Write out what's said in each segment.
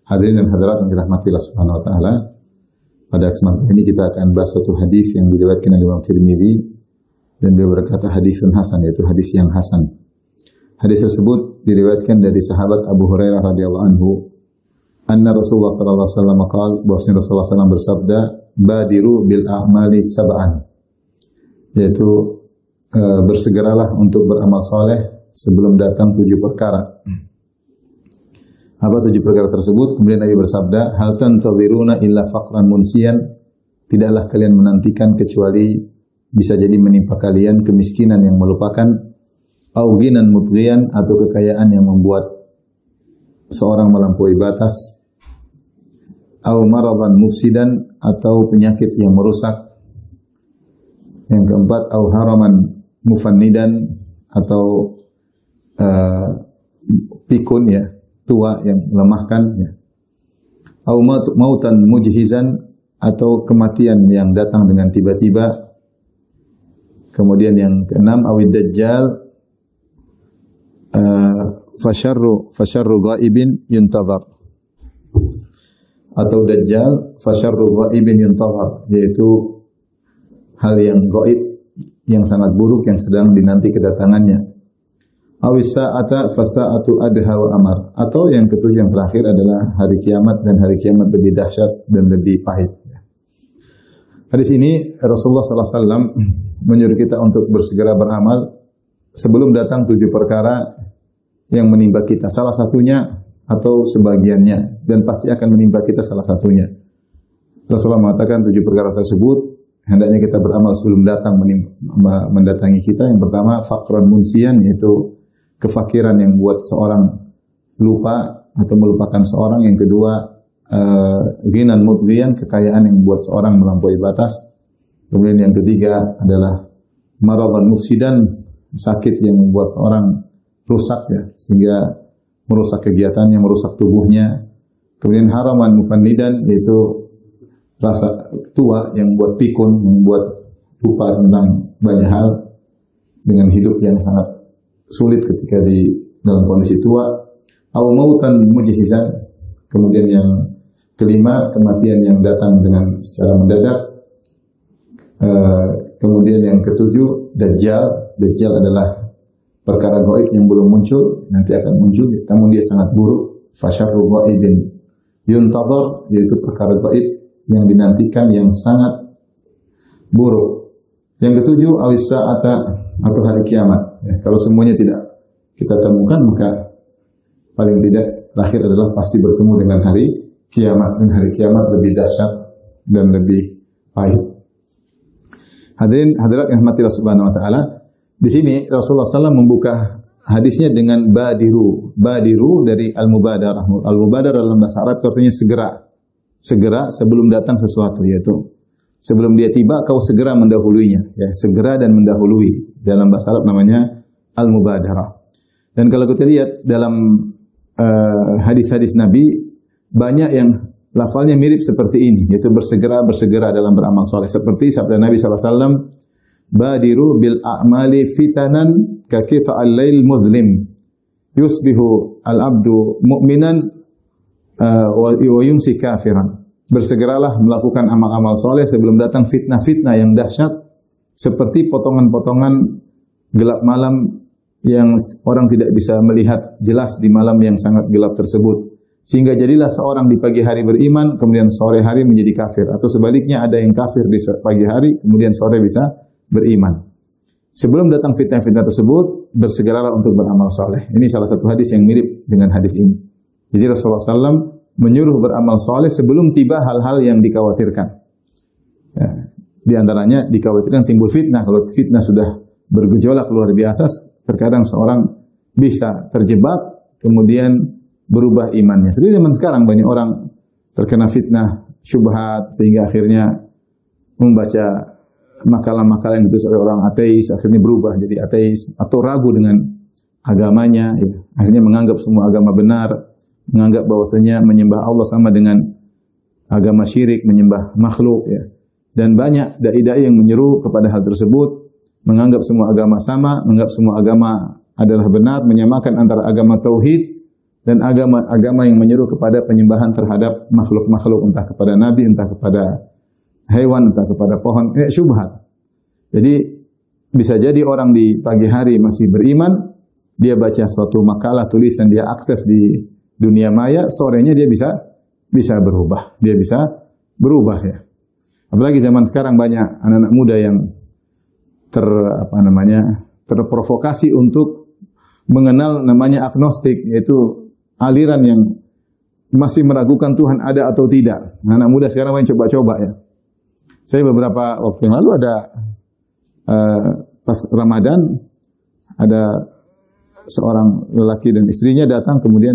Hadirin dan hadirat yang dirahmati Allah Subhanahu wa taala. Pada kesempatan ini kita akan bahas satu hadis yang diriwayatkan oleh Imam Tirmidzi dan beliau berkata hadisun hasan, yaitu hadis yang hasan. Hadis tersebut diriwayatkan dari sahabat Abu Hurairah radhiyallahu anhu, anna Rasulullah sallallahu alaihi wasallam qaal, bahwasanya Rasulullah SAW bersabda, badiru bil a'mali sab'an, yaitu bersegeralah untuk beramal soleh sebelum datang 7 perkara. Apa 7 perkara tersebut? Kemudian Nabi bersabda, hal tantaziruna illa faqran munsiyan, tidaklah kalian menantikan kecuali bisa jadi menimpa kalian kemiskinan yang melupakan, au ghinan mutghiyan, atau kekayaan yang membuat seorang melampaui batas, au maradan mufsidan, atau penyakit yang merusak. Yang keempat, au haraman mufannidan, atau pikun, ya, tua yang melemahkan, ya. Au mautan mujhizan, atau kematian yang datang dengan tiba-tiba. Kemudian yang keenam, awid dajjal fasyarru ghaibin yuntazar, atau dajjal fasyarru ghaibin yuntazar, yaitu hal yang gaib yang sangat buruk yang sedang dinanti kedatangannya. Awis sa'ata fasa'atu adha wa amar, atau yang ketujuh yang terakhir adalah hari kiamat, dan hari kiamat lebih dahsyat dan lebih pahit. Hadis ini Rasulullah SAW menyuruh kita untuk bersegera beramal sebelum datang 7 perkara yang menimpa kita, salah satunya atau sebagiannya, dan pasti akan menimpa kita salah satunya. Rasulullah mengatakan 7 perkara tersebut hendaknya kita beramal sebelum datang mendatangi kita. Yang pertama, faqran munsiyan, yaitu kefakiran yang buat seorang lupa atau melupakan seorang. Yang kedua, ghinan mutghiyan, kekayaan yang membuat seorang melampaui batas. Kemudian yang ketiga adalah maradan mufsidan, sakit yang membuat seorang rusak, ya, sehingga merusak kegiatannya, merusak tubuhnya. Kemudian haraman mufannidan, yaitu rasa tua yang membuat pikun, yang membuat lupa tentang banyak hal dengan hidup yang sangat sulit ketika di dalam kondisi tua. Au mautan mujhizan, kemudian yang kelima, kematian yang datang dengan secara mendadak. Kemudian yang ketujuh, dajjal. Dajjal adalah perkara gaib yang belum muncul, nanti akan muncul, namun dia sangat buruk. Fasyarru ghaibin yuntazar, yaitu perkara gaib yang dinantikan yang sangat buruk. Yang ketujuh, awis sa'ata, atau hari kiamat. Ya, kalau semuanya tidak kita temukan, maka paling tidak terakhir adalah pasti bertemu dengan hari kiamat, dan hari kiamat lebih dahsyat dan lebih pahit. Hadirin hadirat yang rahmati Allah Subhanahu wa taala, di sini Rasulullah SAW membuka hadisnya dengan badiru. Badiru dari al-mubadarah. Al-mubadarah dalam bahasa Arab artinya segera. Segera sebelum datang sesuatu, yaitu sebelum dia tiba kau segera mendahuluinya, ya, segera dan mendahului. Dalam bahasa Arab namanya al-mubadarah. Dan kalau kita lihat dalam hadis-hadis Nabi, banyak yang lafalnya mirip seperti ini, yaitu bersegera dalam beramal soleh. Seperti sabda Nabi SAW, badiru bil a'mali fitanan ka qita'al lail muzlim, yusbihu al-abdu mu'minan wa yumsi kafiran. Bersegeralah melakukan amal-amal soleh sebelum datang fitnah-fitnah yang dahsyat, seperti potongan-potongan gelap malam yang orang tidak bisa melihat jelas di malam yang sangat gelap tersebut. Sehingga jadilah seorang di pagi hari beriman, kemudian sore hari menjadi kafir. Atau sebaliknya, ada yang kafir di pagi hari, kemudian sore bisa beriman. Sebelum datang fitnah-fitnah tersebut, bersegeralah untuk beramal soleh. Ini salah satu hadis yang mirip dengan hadis ini. Jadi Rasulullah SAW menyuruh beramal soleh sebelum tiba hal-hal yang dikhawatirkan. Ya, di antaranya dikhawatirkan timbul fitnah. Kalau fitnah sudah bergejolak luar biasa, terkadang seorang bisa terjebak, kemudian berubah imannya. Seperti zaman sekarang banyak orang terkena fitnah syubhat, sehingga akhirnya membaca makalah-makalah yang ditulis oleh orang ateis, akhirnya berubah jadi ateis, atau ragu dengan agamanya, ya. Akhirnya menganggap semua agama benar, menganggap bahwasanya menyembah Allah sama dengan agama syirik, menyembah makhluk, ya. Dan banyak dai-dai yang menyeru kepada hal tersebut, menganggap semua agama sama, menganggap semua agama adalah benar, menyamakan antara agama tauhid dan agama yang menyeru kepada penyembahan terhadap makhluk-makhluk, entah kepada nabi, entah kepada hewan, entah kepada pohon, syubhat. Jadi bisa jadi orang di pagi hari masih beriman, dia baca suatu makalah tulisan, dia akses di dunia maya, sorenya dia bisa berubah. Dia bisa berubah ya. Apalagi zaman sekarang banyak anak-anak muda yang terprovokasi untuk mengenal namanya agnostik, yaitu aliran yang masih meragukan Tuhan ada atau tidak. Anak muda sekarang main coba-coba ya. Saya beberapa waktu yang lalu ada pas Ramadan, ada seorang lelaki dan istrinya datang kemudian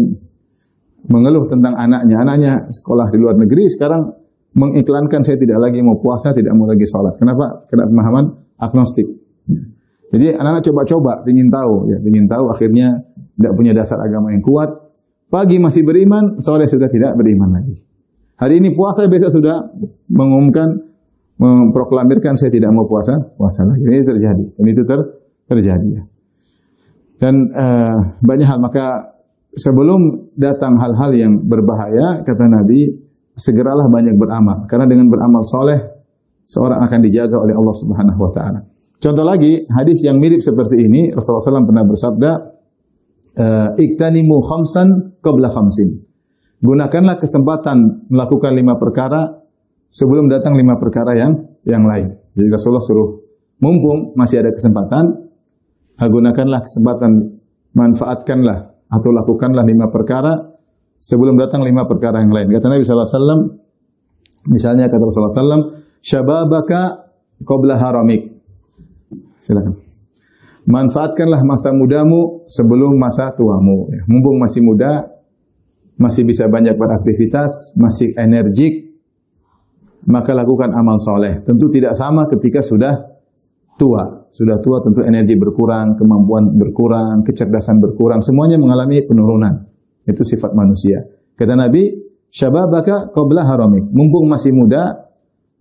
mengeluh tentang anaknya. Anaknya sekolah di luar negeri, sekarang mengiklankan saya tidak lagi mau puasa, tidak mau lagi sholat. Kenapa? Karena pemahaman agnostik. Jadi anak-anak coba-coba, ingin tahu, akhirnya tidak punya dasar agama yang kuat. Pagi masih beriman, sore sudah tidak beriman lagi. Hari ini puasa, besok sudah memproklamirkan saya tidak mau puasa lagi. Ini terjadi. Dan itu terjadi ya. Dan banyak hal, maka sebelum datang hal-hal yang berbahaya, kata Nabi, segeralah banyak beramal. Karena dengan beramal soleh, seorang akan dijaga oleh Allah Subhanahu Wa Taala. Contoh lagi, hadis yang mirip seperti ini, Rasulullah SAW pernah bersabda, iktanimu khamsan qabla khamsin. Gunakanlah kesempatan melakukan 5 perkara sebelum datang 5 perkara yang lain. Jadi Rasulullah suruh, mumpung masih ada kesempatan, gunakanlah kesempatan, manfaatkanlah atau lakukanlah 5 perkara sebelum datang 5 perkara yang lain. Kata Nabi SAW, misalnya kata Rasulullah SAW, syababaka qabla haramik. Silakan. Manfaatkanlah masa mudamu sebelum masa tuamu. Mumpung masih muda, masih bisa banyak beraktivitas, masih energik, maka lakukan amal soleh. Tentu tidak sama ketika sudah tua. Sudah tua tentu energi berkurang, kemampuan berkurang, kecerdasan berkurang. Semuanya mengalami penurunan. Itu sifat manusia. Kata Nabi, syababaka qabla haramik. Mumpung masih muda,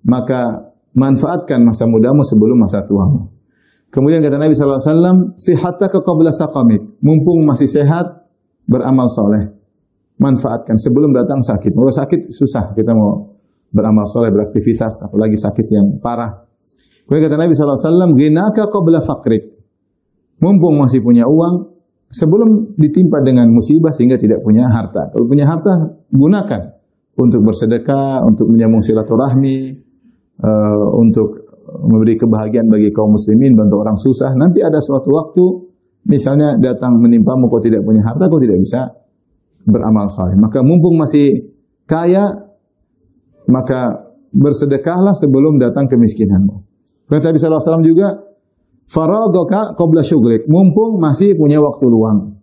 maka manfaatkan masa mudamu sebelum masa tuamu. Kemudian kata Nabi SAW, sihataka qabla saqamik. Mumpung masih sehat, beramal soleh. Manfaatkan sebelum datang sakit. Kalau sakit susah kita mau beramal soleh, beraktivitas, apalagi sakit yang parah. Kemudian kata Nabi SAW, ghinaka qabla faqrik. Mumpung masih punya uang, sebelum ditimpa dengan musibah sehingga tidak punya harta. Kalau punya harta, gunakan untuk bersedekah, untuk menyambung silaturahmi, untuk memberi kebahagiaan bagi kaum muslimin, bantu orang susah. Nanti ada suatu waktu, misalnya datang menimpamu, kau tidak punya harta, kau tidak bisa beramal saleh. Maka mumpung masih kaya, maka bersedekahlah sebelum datang kemiskinanmu. Kata Nabi SAW juga, faragaka qabla syughlik. Mumpung masih punya waktu luang.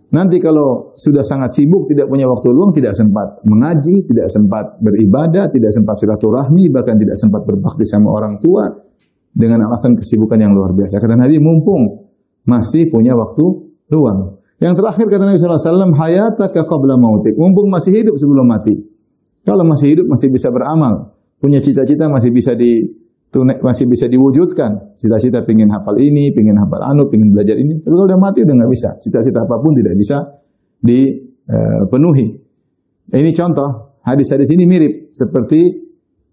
Nanti kalau sudah sangat sibuk, tidak punya waktu luang, tidak sempat mengaji, tidak sempat beribadah, tidak sempat silaturahmi, bahkan tidak sempat berbakti sama orang tua dengan alasan kesibukan yang luar biasa. Kata Nabi, mumpung masih punya waktu luang. Yang terakhir kata Nabi SAW, hayataka qabla mautik. Mumpung masih hidup sebelum mati. Kalau masih hidup masih bisa beramal, punya cita-cita masih bisa diwujudkan. Cita-cita pengin hafal ini, pengin hafal pengin belajar ini. Tapi kalau udah mati udah nggak bisa. Cita-cita apapun tidak bisa dipenuhi. Ini contoh. Hadis-hadis ini mirip seperti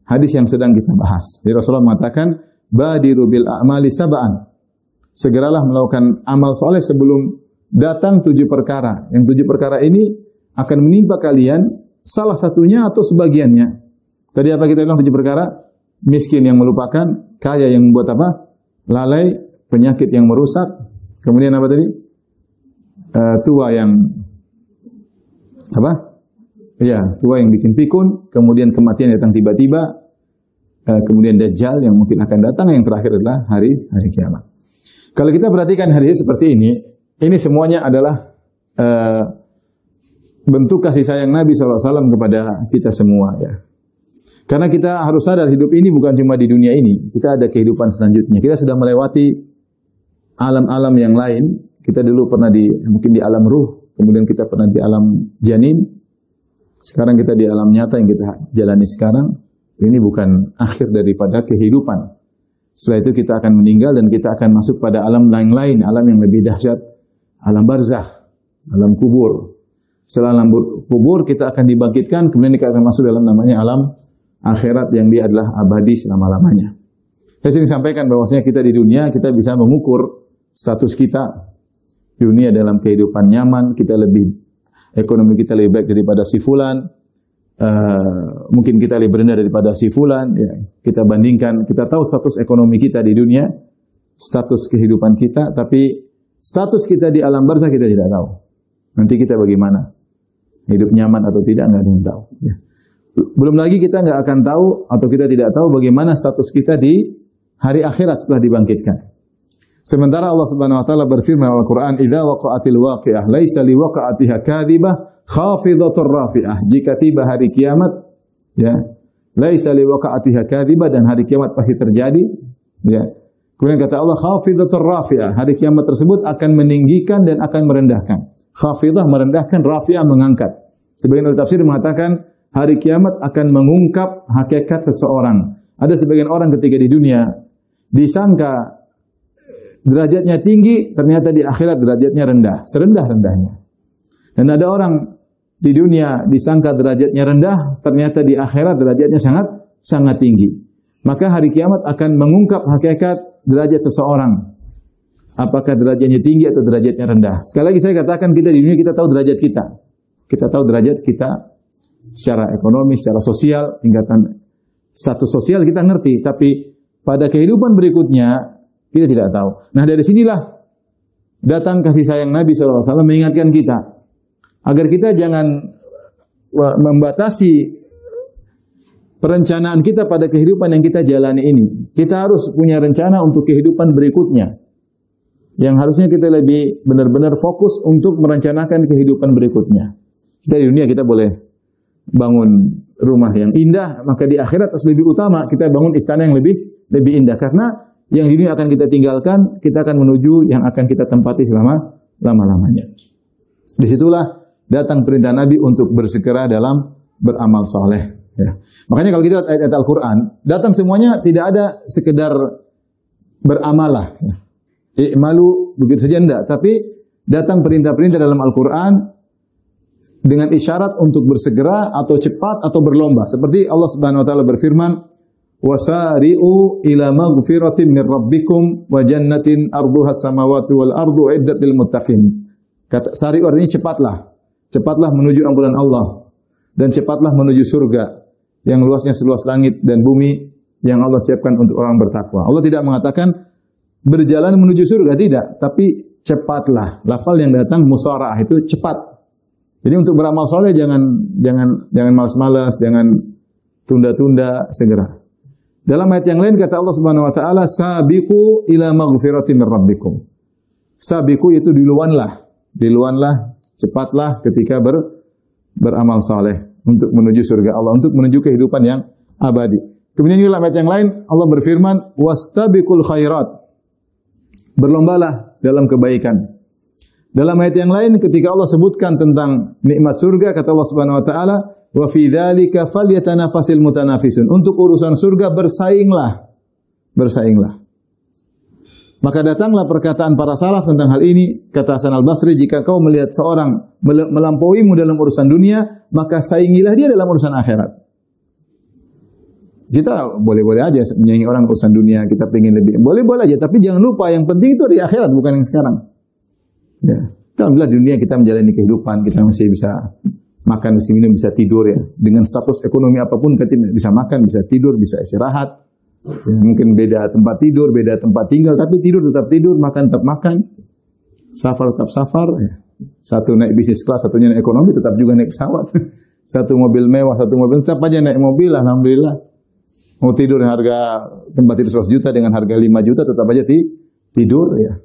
hadis yang sedang kita bahas. Jadi Rasulullah mengatakan, badiru bil a'mali sab'an. Segeralah melakukan amal soleh sebelum datang 7 perkara. Yang 7 perkara ini akan menimpa kalian, salah satunya atau sebagiannya. Tadi apa kita bilang 7 perkara? Miskin yang melupakan, kaya yang membuat apa? Lalai, penyakit yang merusak. Kemudian apa tadi? Tua yang apa? Ya, tua yang bikin pikun. Kemudian kematian datang tiba-tiba. Kemudian dajjal yang mungkin akan datang. Yang terakhir adalah hari kiamat. Kalau kita perhatikan hari ini seperti ini semuanya adalah bentuk kasih sayang Nabi SAW kepada kita semua ya. Karena kita harus sadar hidup ini bukan cuma di dunia ini. Kita ada kehidupan selanjutnya. Kita sudah melewati alam-alam yang lain. Kita dulu pernah mungkin di alam ruh. Kemudian kita pernah di alam janin. Sekarang kita di alam nyata yang kita jalani sekarang. Ini bukan akhir daripada kehidupan. Setelah itu kita akan meninggal dan kita akan masuk pada alam lain. Alam yang lebih dahsyat. Alam barzakh. Alam kubur. Setelah alam kubur kita akan dibangkitkan, kemudian kita akan masuk dalam namanya alam akhirat yang dia adalah abadi selama-lamanya. Saya sering sampaikan bahwasanya kita di dunia kita bisa mengukur status kita di dunia dalam kehidupan nyaman, ekonomi kita lebih baik daripada si fulan, mungkin kita lebih rendah daripada si fulan, ya. Kita bandingkan, kita tahu status ekonomi kita di dunia, status kehidupan kita, tapi status kita di alam barzah kita tidak tahu. Nanti kita bagaimana? Hidup nyaman atau tidak, nggak ada yang tahu. Ya. Belum lagi kita nggak akan tahu atau kita tidak tahu bagaimana status kita di hari akhirat setelah dibangkitkan. Sementara Allah Subhanahu wa taala berfirman dalam Al-Qur'an, "Idza waqa'atil waqi'ah laisa liwaqa'atiha kadhibah khafidatur rafi'ah." Jika tiba hari kiamat, ya, laisa liwaqa'atiha kadhibah, dan hari kiamat pasti terjadi, ya. Kemudian kata Allah, khafidatur rafi'ah, hari kiamat tersebut akan meninggikan dan akan merendahkan. Khafidah merendahkan, rafi'ah mengangkat. Sebagian ahli tafsir mengatakan hari kiamat akan mengungkap hakikat seseorang. Ada sebagian orang ketika di dunia disangka derajatnya tinggi, ternyata di akhirat derajatnya rendah, serendah-rendahnya. Dan ada orang di dunia disangka derajatnya rendah, ternyata di akhirat derajatnya sangat tinggi. Maka hari kiamat akan mengungkap hakikat derajat seseorang. Apakah derajatnya tinggi atau derajatnya rendah. Sekali lagi saya katakan, kita di dunia kita tahu derajat kita. Kita tahu derajat kita secara ekonomi, secara sosial, tingkatan status sosial kita ngerti. Tapi pada kehidupan berikutnya kita tidak tahu. Nah, dari sinilah datang kasih sayang Nabi SAW mengingatkan kita agar kita jangan membatasi perencanaan kita pada kehidupan yang kita jalani ini. Kita harus punya rencana untuk kehidupan berikutnya, yang harusnya kita lebih benar-benar fokus untuk merencanakan kehidupan berikutnya. Kita di dunia kita boleh bangun rumah yang indah, maka di akhirat harus lebih utama kita bangun istana yang lebih indah, karena yang di dunia akan kita tinggalkan, kita akan menuju yang akan kita tempati selama-lamanya. Disitulah datang perintah Nabi untuk bersegera dalam beramal saleh. Ya. Makanya kalau kita lihat ayat Al-Quran, datang semuanya tidak ada sekedar beramalah. Ya. I'malu begitu saja enggak, tapi datang perintah-perintah dalam Al-Qur'an dengan isyarat untuk bersegera atau cepat atau berlomba. Seperti Allah Subhanahu wa taala berfirman, "Wasari'u ila maghfiratin min rabbikum wa jannatin arduha samawati wal ardu uiddat lil muttaqin." Kata sari'u artinya cepatlah. Cepatlah menuju ampunan Allah dan cepatlah menuju surga yang luasnya seluas langit dan bumi yang Allah siapkan untuk orang bertakwa. Allah tidak mengatakan berjalan menuju surga, tidak, tapi cepatlah. Lafal yang datang musara'ah itu cepat. Jadi untuk beramal soleh jangan malas-malas, jangan tunda-tunda, segera. Dalam ayat yang lain kata Allah Subhanahu wa taala, "Sabiqu ila maghfiratin min rabbikum." Sabiqu itu diluanlah, cepatlah ketika beramal soleh untuk menuju surga Allah, untuk menuju kehidupan yang abadi. Kemudian dalam ayat yang lain Allah berfirman, "Wastabiqul khairat." Berlombalah dalam kebaikan. Dalam ayat yang lain ketika Allah sebutkan tentang nikmat surga, kata Allah Subhanahu wa taala, "Wa fi dzalika falyatanafasil mutanafisun." Untuk urusan surga bersainglah. Maka datanglah perkataan para salaf tentang hal ini. Kata Hasan Al-Basri, jika kau melihat seorang melampauimu dalam urusan dunia, maka saingilah dia dalam urusan akhirat. Kita boleh-boleh aja menyaingi orang urusan dunia, kita pengen lebih, boleh-boleh aja, tapi jangan lupa yang penting itu di akhirat, bukan yang sekarang. Ya, alhamdulillah di dunia kita menjalani kehidupan, kita masih bisa makan, bisa minum, bisa tidur ya. Dengan status ekonomi apapun kita bisa makan, bisa tidur, bisa istirahat. Ya, mungkin beda tempat tidur, beda tempat tinggal, tapi tidur tetap tidur, makan tetap makan. Safar tetap safar. Ya. Satu naik bisnis kelas, satunya naik ekonomi, tetap juga naik pesawat. Satu mobil mewah, satu mobil, tetap aja naik mobil, alhamdulillah. Mau tidur harga tempat tidur 100 juta dengan harga 5 juta tetap aja tidur ya.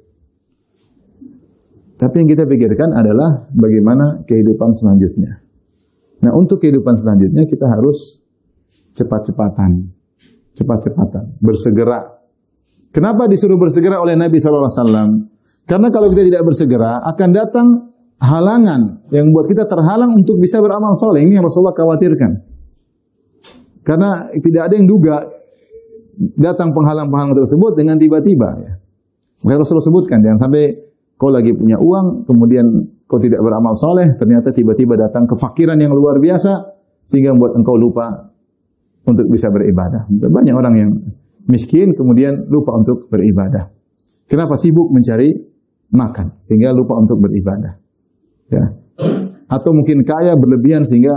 Tapi yang kita pikirkan adalah bagaimana kehidupan selanjutnya. Nah, untuk kehidupan selanjutnya kita harus cepat-cepatan, bersegera. Kenapa disuruh bersegera oleh Nabi SAW? Karena kalau kita tidak bersegera akan datang halangan yang membuat kita terhalang untuk bisa beramal soleh. Ini yang Rasulullah khawatirkan. Karena tidak ada yang duga datang penghalang-penghalang tersebut dengan tiba-tiba. Ya. Maka Rasulullah sebutkan, jangan sampai kau lagi punya uang, kemudian kau tidak beramal soleh, ternyata tiba-tiba datang kefakiran yang luar biasa, sehingga membuat engkau lupa untuk bisa beribadah. Banyak orang yang miskin, kemudian lupa untuk beribadah. Kenapa? Sibuk mencari makan, sehingga lupa untuk beribadah. Ya. Atau mungkin kaya berlebihan, sehingga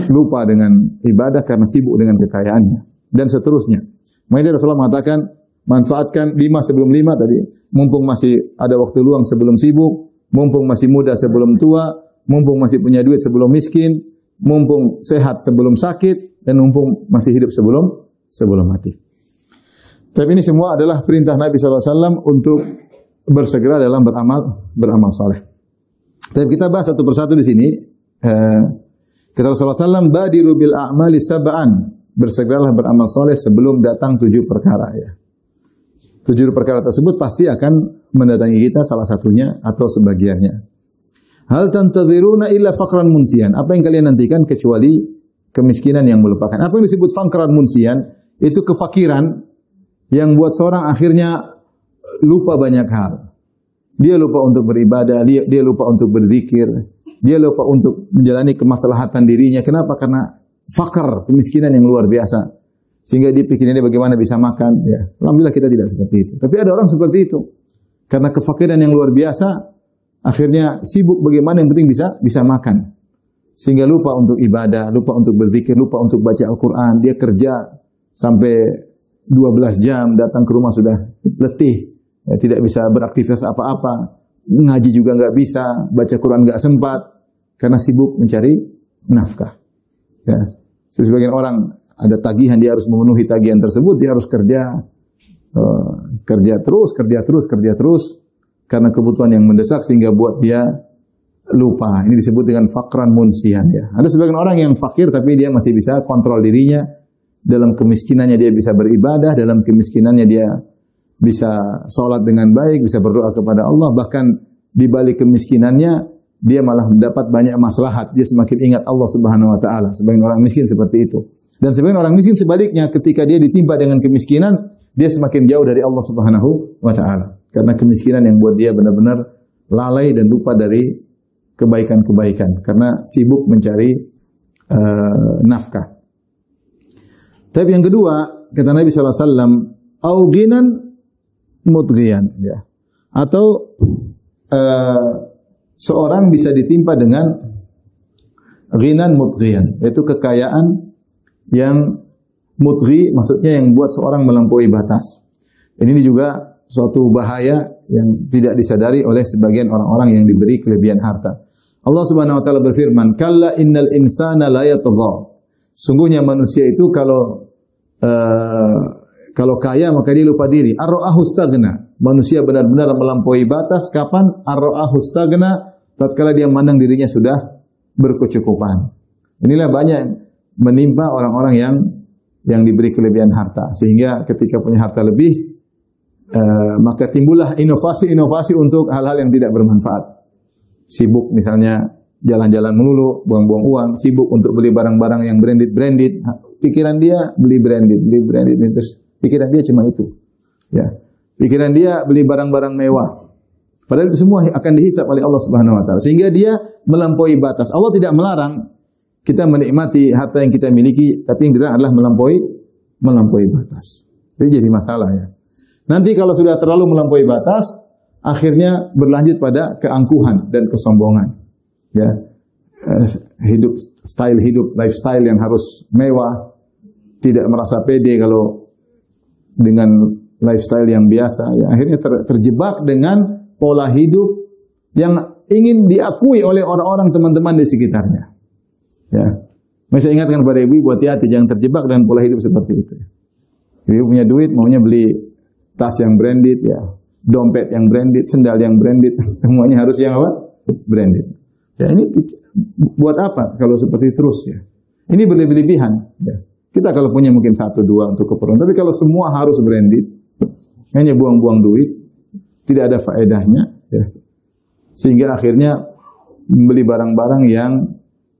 lupa dengan ibadah karena sibuk dengan kekayaannya. Dan seterusnya. Makanya Rasulullah mengatakan, manfaatkan 5 sebelum 5 tadi. Mumpung masih ada waktu luang sebelum sibuk, mumpung masih muda sebelum tua, mumpung masih punya duit sebelum miskin, mumpung sehat sebelum sakit, dan mumpung masih hidup sebelum mati. Tapi ini semua adalah perintah Nabi SAW untuk bersegera dalam beramal saleh. Tapi kita bahas satu persatu di sini. Kata Rasulullah SAW, badiru bil a'mali sab'an. Bersegeralah beramal saleh sebelum datang 7 perkara. Ya. 7 perkara tersebut pasti akan mendatangi kita, salah satunya atau sebagiannya. Hal tantadhiruna illa faqran munsian. Apa yang kalian nantikan kecuali kemiskinan yang melupakan. Apa yang disebut faqran munsian? Itu kefakiran yang buat seorang akhirnya lupa banyak hal. Dia lupa untuk beribadah, dia lupa untuk berzikir, dia lupa untuk menjalani kemaslahatan dirinya. Kenapa? Karena fakir, kemiskinan yang luar biasa. Sehingga dia pikirannya bagaimana bisa makan. Ya. Alhamdulillah kita tidak seperti itu. Tapi ada orang seperti itu. Karena kefakiran yang luar biasa, akhirnya sibuk bagaimana yang penting bisa makan. Sehingga lupa untuk ibadah, lupa untuk berzikir, lupa untuk baca Al-Quran. Dia kerja sampai 12 jam, datang ke rumah sudah letih. Ya, tidak bisa beraktivitas apa-apa. Ngaji juga nggak bisa, baca Quran nggak sempat. Karena sibuk mencari nafkah. Ya. Sebagian orang ada tagihan, dia harus memenuhi tagihan tersebut, dia harus kerja terus karena kebutuhan yang mendesak sehingga buat dia lupa. Ini disebut dengan faqran munsian ya. Ada sebagian orang yang fakir tapi dia masih bisa kontrol dirinya, dalam kemiskinannya dia bisa beribadah, dalam kemiskinannya dia bisa salat dengan baik, bisa berdoa kepada Allah, bahkan di balik kemiskinannya dia malah mendapat banyak maslahat, dia semakin ingat Allah Subhanahu wa taala. Sebagian orang miskin seperti itu. Dan sebagian orang miskin sebaliknya, ketika dia ditimpa dengan kemiskinan, dia semakin jauh dari Allah Subhanahu wa taala. Karena kemiskinan yang buat dia benar-benar lalai dan lupa dari kebaikan-kebaikan karena sibuk mencari nafkah. Tapi yang kedua, kata Nabi sallallahu alaihi wasallam, au ghinan mudghiyan, ya. Atau seorang bisa ditimpa dengan ghinan mudghiyan, yaitu kekayaan yang mudghi, maksudnya yang buat seorang melampaui batas. Ini juga suatu bahaya yang tidak disadari oleh sebagian orang-orang yang diberi kelebihan harta. Allah Subhanahu wa taala berfirman, "Kalla innal insana la yatagha." Sungguhnya manusia itu kalau kaya maka dia lupa diri. Ar-ra'ahu stagna. Manusia benar-benar melampaui batas kapan? Ar-ra'ahu stagna, tatkala dia memandang dirinya sudah berkecukupan. Inilah banyak menimpa orang-orang yang diberi kelebihan harta, sehingga ketika punya harta lebih maka timbullah inovasi-inovasi untuk hal-hal yang tidak bermanfaat. Sibuk misalnya jalan-jalan melulu, buang-buang uang, sibuk untuk beli barang-barang yang branded. Pikiran dia beli branded, terus pikiran dia cuma itu. Ya. Pikiran dia beli barang-barang mewah. Padahal itu semua akan dihisab oleh Allah Subhanahu wa taala. Sehingga dia melampaui batas. Allah tidak melarang kita menikmati harta yang kita miliki, tapi yang dilarang adalah melampaui batas. Ini jadi masalah ya. Nanti kalau sudah terlalu melampaui batas, akhirnya berlanjut pada keangkuhan dan kesombongan. Ya. Lifestyle yang harus mewah, tidak merasa pede kalau dengan lifestyle yang biasa, ya akhirnya terjebak dengan pola hidup yang ingin diakui oleh orang-orang teman-teman di sekitarnya. Ya, saya ingatkan kepada ibu, hati-hati jangan terjebak dengan pola hidup seperti itu. Ibu punya duit, maunya beli tas yang branded, ya, dompet yang branded, sendal yang branded, semuanya harus yang apa? Branded. Ya, ini buat apa kalau seperti terus ya? Ini berlebihan. Ya. Kita kalau punya mungkin 1-2 untuk keperluan, tapi kalau semua harus branded, hanya buang-buang duit, tidak ada faedahnya, ya. Sehingga akhirnya membeli barang-barang yang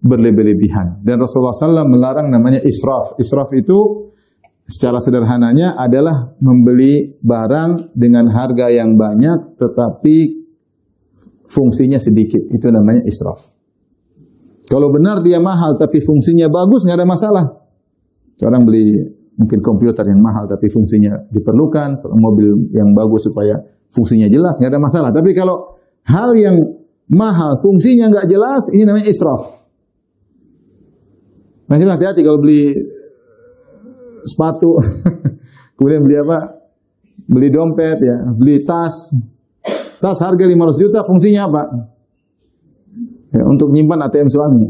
berlebihan. Dan Rasulullah SAW melarang namanya israf. Israf itu secara sederhananya adalah membeli barang dengan harga yang banyak, tetapi fungsinya sedikit, itu namanya israf. Kalau benar dia mahal tapi fungsinya bagus, nggak ada masalah. Orang beli mungkin komputer yang mahal tapi fungsinya diperlukan, mobil yang bagus supaya fungsinya jelas, nggak ada masalah. Tapi kalau hal yang mahal fungsinya nggak jelas, ini namanya israf. Masih hati-hati kalau beli sepatu, kemudian beli apa? Beli dompet ya, beli tas. Tas harga 500 juta, fungsinya apa? Ya, untuk menyimpan ATM suami.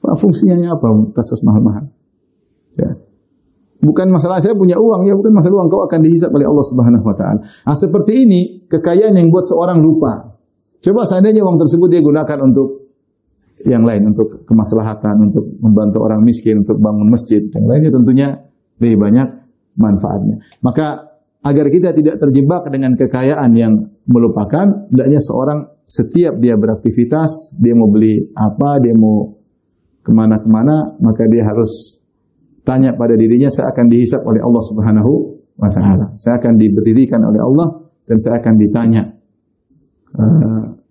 Fungsinya apa? Tas mahal-mahal. Ya. Bukan masalah saya punya uang, ya bukan masalah uang, kau akan dihisab oleh Allah Subhanahu wa taala. Nah, seperti ini kekayaan yang buat seorang lupa. Coba seandainya uang tersebut dia gunakan untuk yang lain, untuk kemaslahatan, untuk membantu orang miskin, untuk bangun masjid, yang lainnya tentunya lebih banyak manfaatnya. Maka agar kita tidak terjebak dengan kekayaan yang melupakan, hendaknya seorang setiap dia beraktivitas, dia mau beli apa, dia mau kemana-kemana, maka dia harus tanya pada dirinya, saya akan dihisab oleh Allah Subhanahu wa taala. Saya akan diberdirikan oleh Allah dan saya akan ditanya,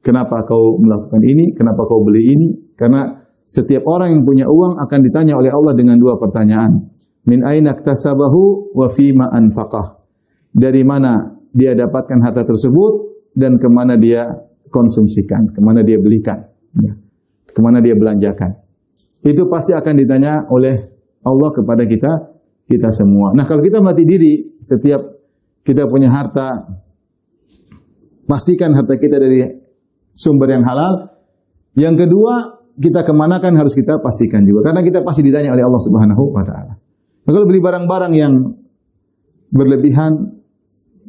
kenapa kau melakukan ini? Kenapa kau beli ini? Karena setiap orang yang punya uang akan ditanya oleh Allah dengan dua pertanyaan. Min aina iktasabahu wa fima anfaqah. Dari mana dia dapatkan harta tersebut dan kemana dia konsumsikan, kemana dia belikan, ya, kemana dia belanjakan. Itu pasti akan ditanya oleh Allah kepada kita semua. Nah, kalau kita melatih diri, setiap kita punya harta, pastikan harta kita dari sumber yang halal. Yang kedua, kita kemanakan harus kita pastikan juga. Karena kita pasti ditanya oleh Allah Subhanahu wa taala. Nah, kalau beli barang-barang yang berlebihan,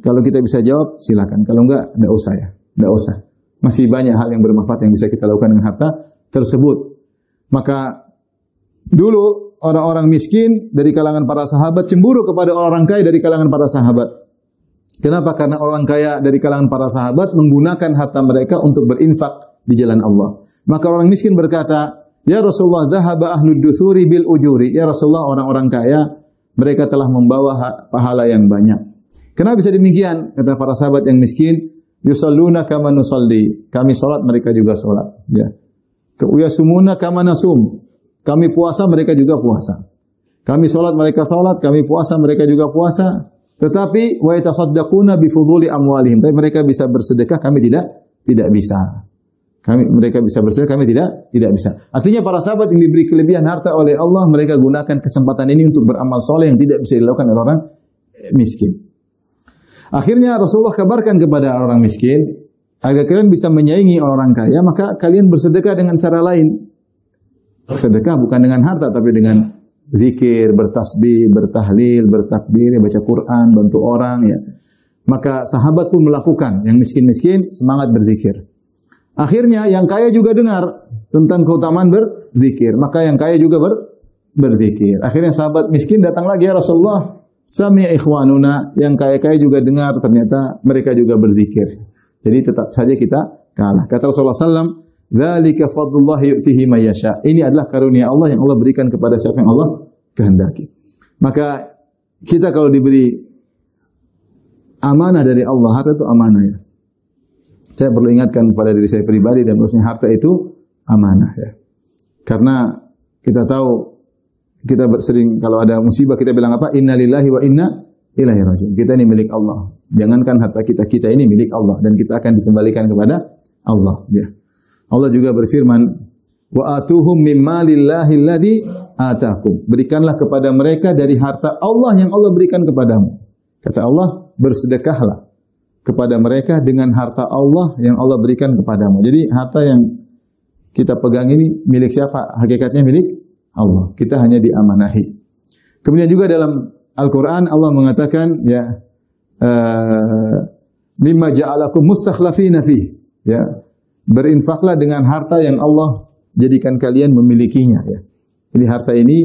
kalau kita bisa jawab, silakan. Kalau enggak, enggak usah ya. Enggak usah. Masih banyak hal yang bermanfaat yang bisa kita lakukan dengan harta tersebut. Maka dulu orang-orang miskin dari kalangan para sahabat cemburu kepada orang kaya dari kalangan para sahabat. Kenapa? Karena orang kaya dari kalangan para sahabat menggunakan harta mereka untuk berinfak di jalan Allah. Maka orang miskin berkata, "Ya Rasulullah, dhahaba ahlud duthuri bil ujuri." Ya Rasulullah, orang-orang kaya mereka telah membawa pahala yang banyak. Kenapa bisa demikian? Kata para sahabat yang miskin, "Yusalluna kama nusalli." Kami salat, mereka juga salat, ya. "Yasumuna kama nasum." Kami puasa, mereka juga puasa. Kami salat, mereka salat. Kami puasa, mereka juga puasa. Tetapi wa yatasaddaquna bi fuduli amwalihim. Tapi mereka bisa bersedekah, kami tidak bisa. Mereka bisa bersedekah, kami tidak bisa. Artinya para sahabat yang diberi kelebihan harta oleh Allah, mereka gunakan kesempatan ini untuk beramal soleh yang tidak bisa dilakukan oleh orang miskin. Akhirnya Rasulullah kabarkan kepada orang miskin, agar kalian bisa menyaingi orang kaya, maka kalian bersedekah dengan cara lain. Sedekah bukan dengan harta, tapi dengan zikir, bertasbih, bertahlil, bertakbir, baca Quran, bantu orang, ya. Maka sahabat pun melakukan. Yang miskin-miskin semangat berzikir. Akhirnya yang kaya juga dengar tentang keutamaan berzikir. Maka yang kaya juga berzikir. Akhirnya sahabat miskin datang lagi, ya Rasulullah, sami'a ikhwanuna, yang kaya-kaya juga dengar, ternyata mereka juga berzikir. Jadi tetap saja kita kalah. Kata Rasulullah SAW, "Dzalika fadlullah yu'tihi may yasha." Ini adalah karunia Allah yang Allah berikan kepada siapa yang Allah kehendaki. Maka kita kalau diberi amanah dari Allah, harta itu amanah, ya. Saya perlu ingatkan kepada diri saya pribadi dan khususnya harta itu amanah, ya. Karena kita tahu, kita sering kalau ada musibah kita bilang apa? Inna lillahi wa inna ilaihi raji'un. Kita ini milik Allah. Jangankan harta kita ini milik Allah dan kita akan dikembalikan kepada Allah, ya. Allah juga berfirman, "Wa atuhum mimma lillahi alladzi atakum." Berikanlah kepada mereka dari harta Allah yang Allah berikan kepadamu. Kata Allah, bersedekahlah kepada mereka dengan harta Allah yang Allah berikan kepadamu. Jadi harta yang kita pegang ini milik siapa? Hakikatnya milik Allah. Kita hanya diamanahi. Kemudian juga dalam Al-Quran Allah mengatakan, ya, mimma ja'alakum mustakhlafina fi, ya. Berinfaklah dengan harta yang Allah jadikan kalian memilikinya, ya. Jadi harta ini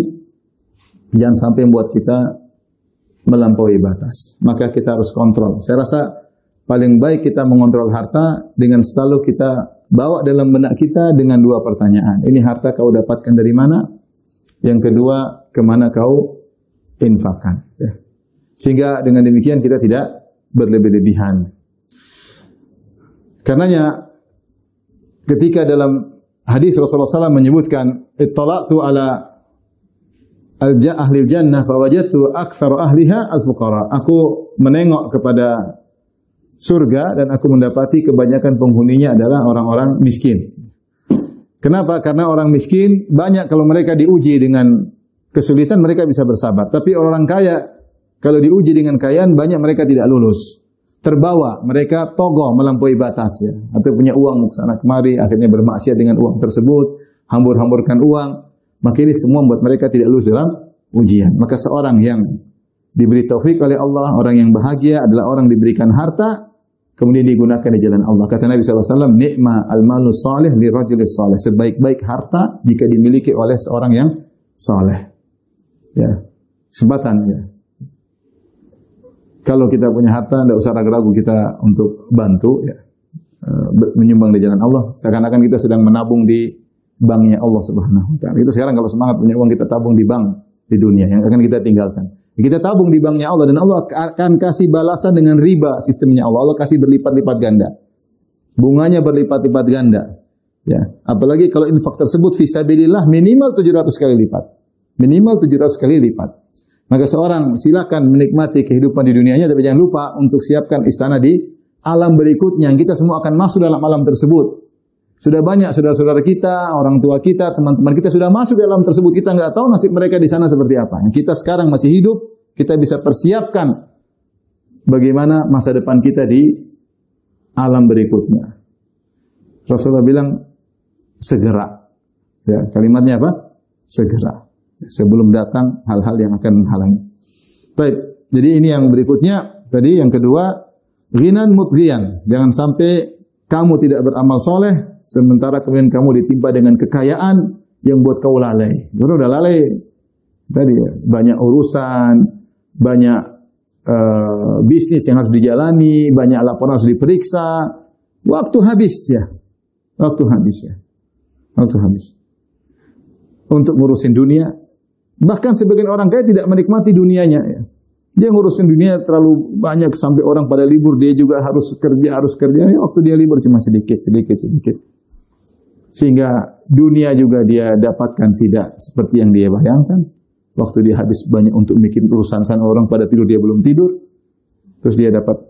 jangan sampai membuat kita melampaui batas. Maka kita harus kontrol. Saya rasa paling baik kita mengontrol harta dengan selalu kita bawa dalam benak kita dengan dua pertanyaan. Ini harta kau dapatkan dari mana? Yang kedua, kemana kau infakkan, ya. Sehingga dengan demikian kita tidak berlebih-lebihan. Karenanya ketika dalam hadis Rasulullah SAW menyebutkan ittala'tu ala ahli jannah fawajadtu aktsara ahliha al-fuqara. Aku menengok kepada surga dan aku mendapati kebanyakan penghuninya adalah orang-orang miskin. Kenapa? Karena orang miskin banyak kalau mereka diuji dengan kesulitan mereka bisa bersabar. Tapi orang kaya kalau diuji dengan kekayaan banyak mereka tidak lulus. Terbawa, mereka togoh melampaui batas ya. Atau punya uang ke sana kemari, akhirnya bermaksiat dengan uang tersebut, hambur-hamburkan uang. Maka ini semua membuat mereka tidak lulus dalam ujian. Maka seorang yang diberi taufik oleh Allah, orang yang bahagia adalah orang diberikan harta kemudian digunakan di jalan Allah. Kata Nabi SAW, ni'ma al-malu salih li rajulis salih. Sebaik-baik harta jika dimiliki oleh seorang yang saleh. Ya, kesempatan ya. Kalau kita punya harta, tidak usah ragu-ragu kita untuk bantu ya, menyumbang di jalan Allah. Seakan-akan kita sedang menabung di banknya Allah Subhanahu Wa Taala. Kita sekarang kalau semangat punya uang kita tabung di bank di dunia yang akan kita tinggalkan. Kita tabung di banknya Allah dan Allah akan kasih balasan dengan riba sistemnya Allah. Allah kasih berlipat-lipat ganda. Bunganya berlipat-lipat ganda. Ya, apalagi kalau infak tersebut fisabilillah minimal 700 kali lipat. Minimal 700 kali lipat. Maka seorang silakan menikmati kehidupan di dunianya tapi jangan lupa untuk siapkan istana di alam berikutnya. Kita semua akan masuk dalam alam tersebut. Sudah banyak saudara-saudara kita, orang tua kita, teman-teman kita sudah masuk dalam tersebut. Kita nggak tahu nasib mereka di sana seperti apa. Kita sekarang masih hidup, kita bisa persiapkan bagaimana masa depan kita di alam berikutnya. Rasulullah bilang segera. Ya, kalimatnya apa? Segera. Sebelum datang hal-hal yang akan menghalangi. Baik. Jadi ini yang berikutnya. Tadi yang kedua, ghinan mutghiyan. Jangan sampai kamu tidak beramal soleh, sementara kemudian kamu ditimpa dengan kekayaan yang buat kau lalai. Karena udah lalai tadi ya, banyak urusan, banyak bisnis yang harus dijalani, banyak laporan harus diperiksa. Waktu habis ya. Waktu habis ya. Waktu habis. Untuk ngurusin dunia. Bahkan sebagian orang kaya tidak menikmati dunianya ya. Dia ngurusin dunia terlalu banyak sampai orang pada libur dia juga harus kerja. Ya, waktu dia libur cuma sedikit. Sehingga dunia juga dia dapatkan tidak seperti yang dia bayangkan. Waktu dia habis banyak untuk bikin urusan sana orang pada tidur dia belum tidur. Terus dia dapat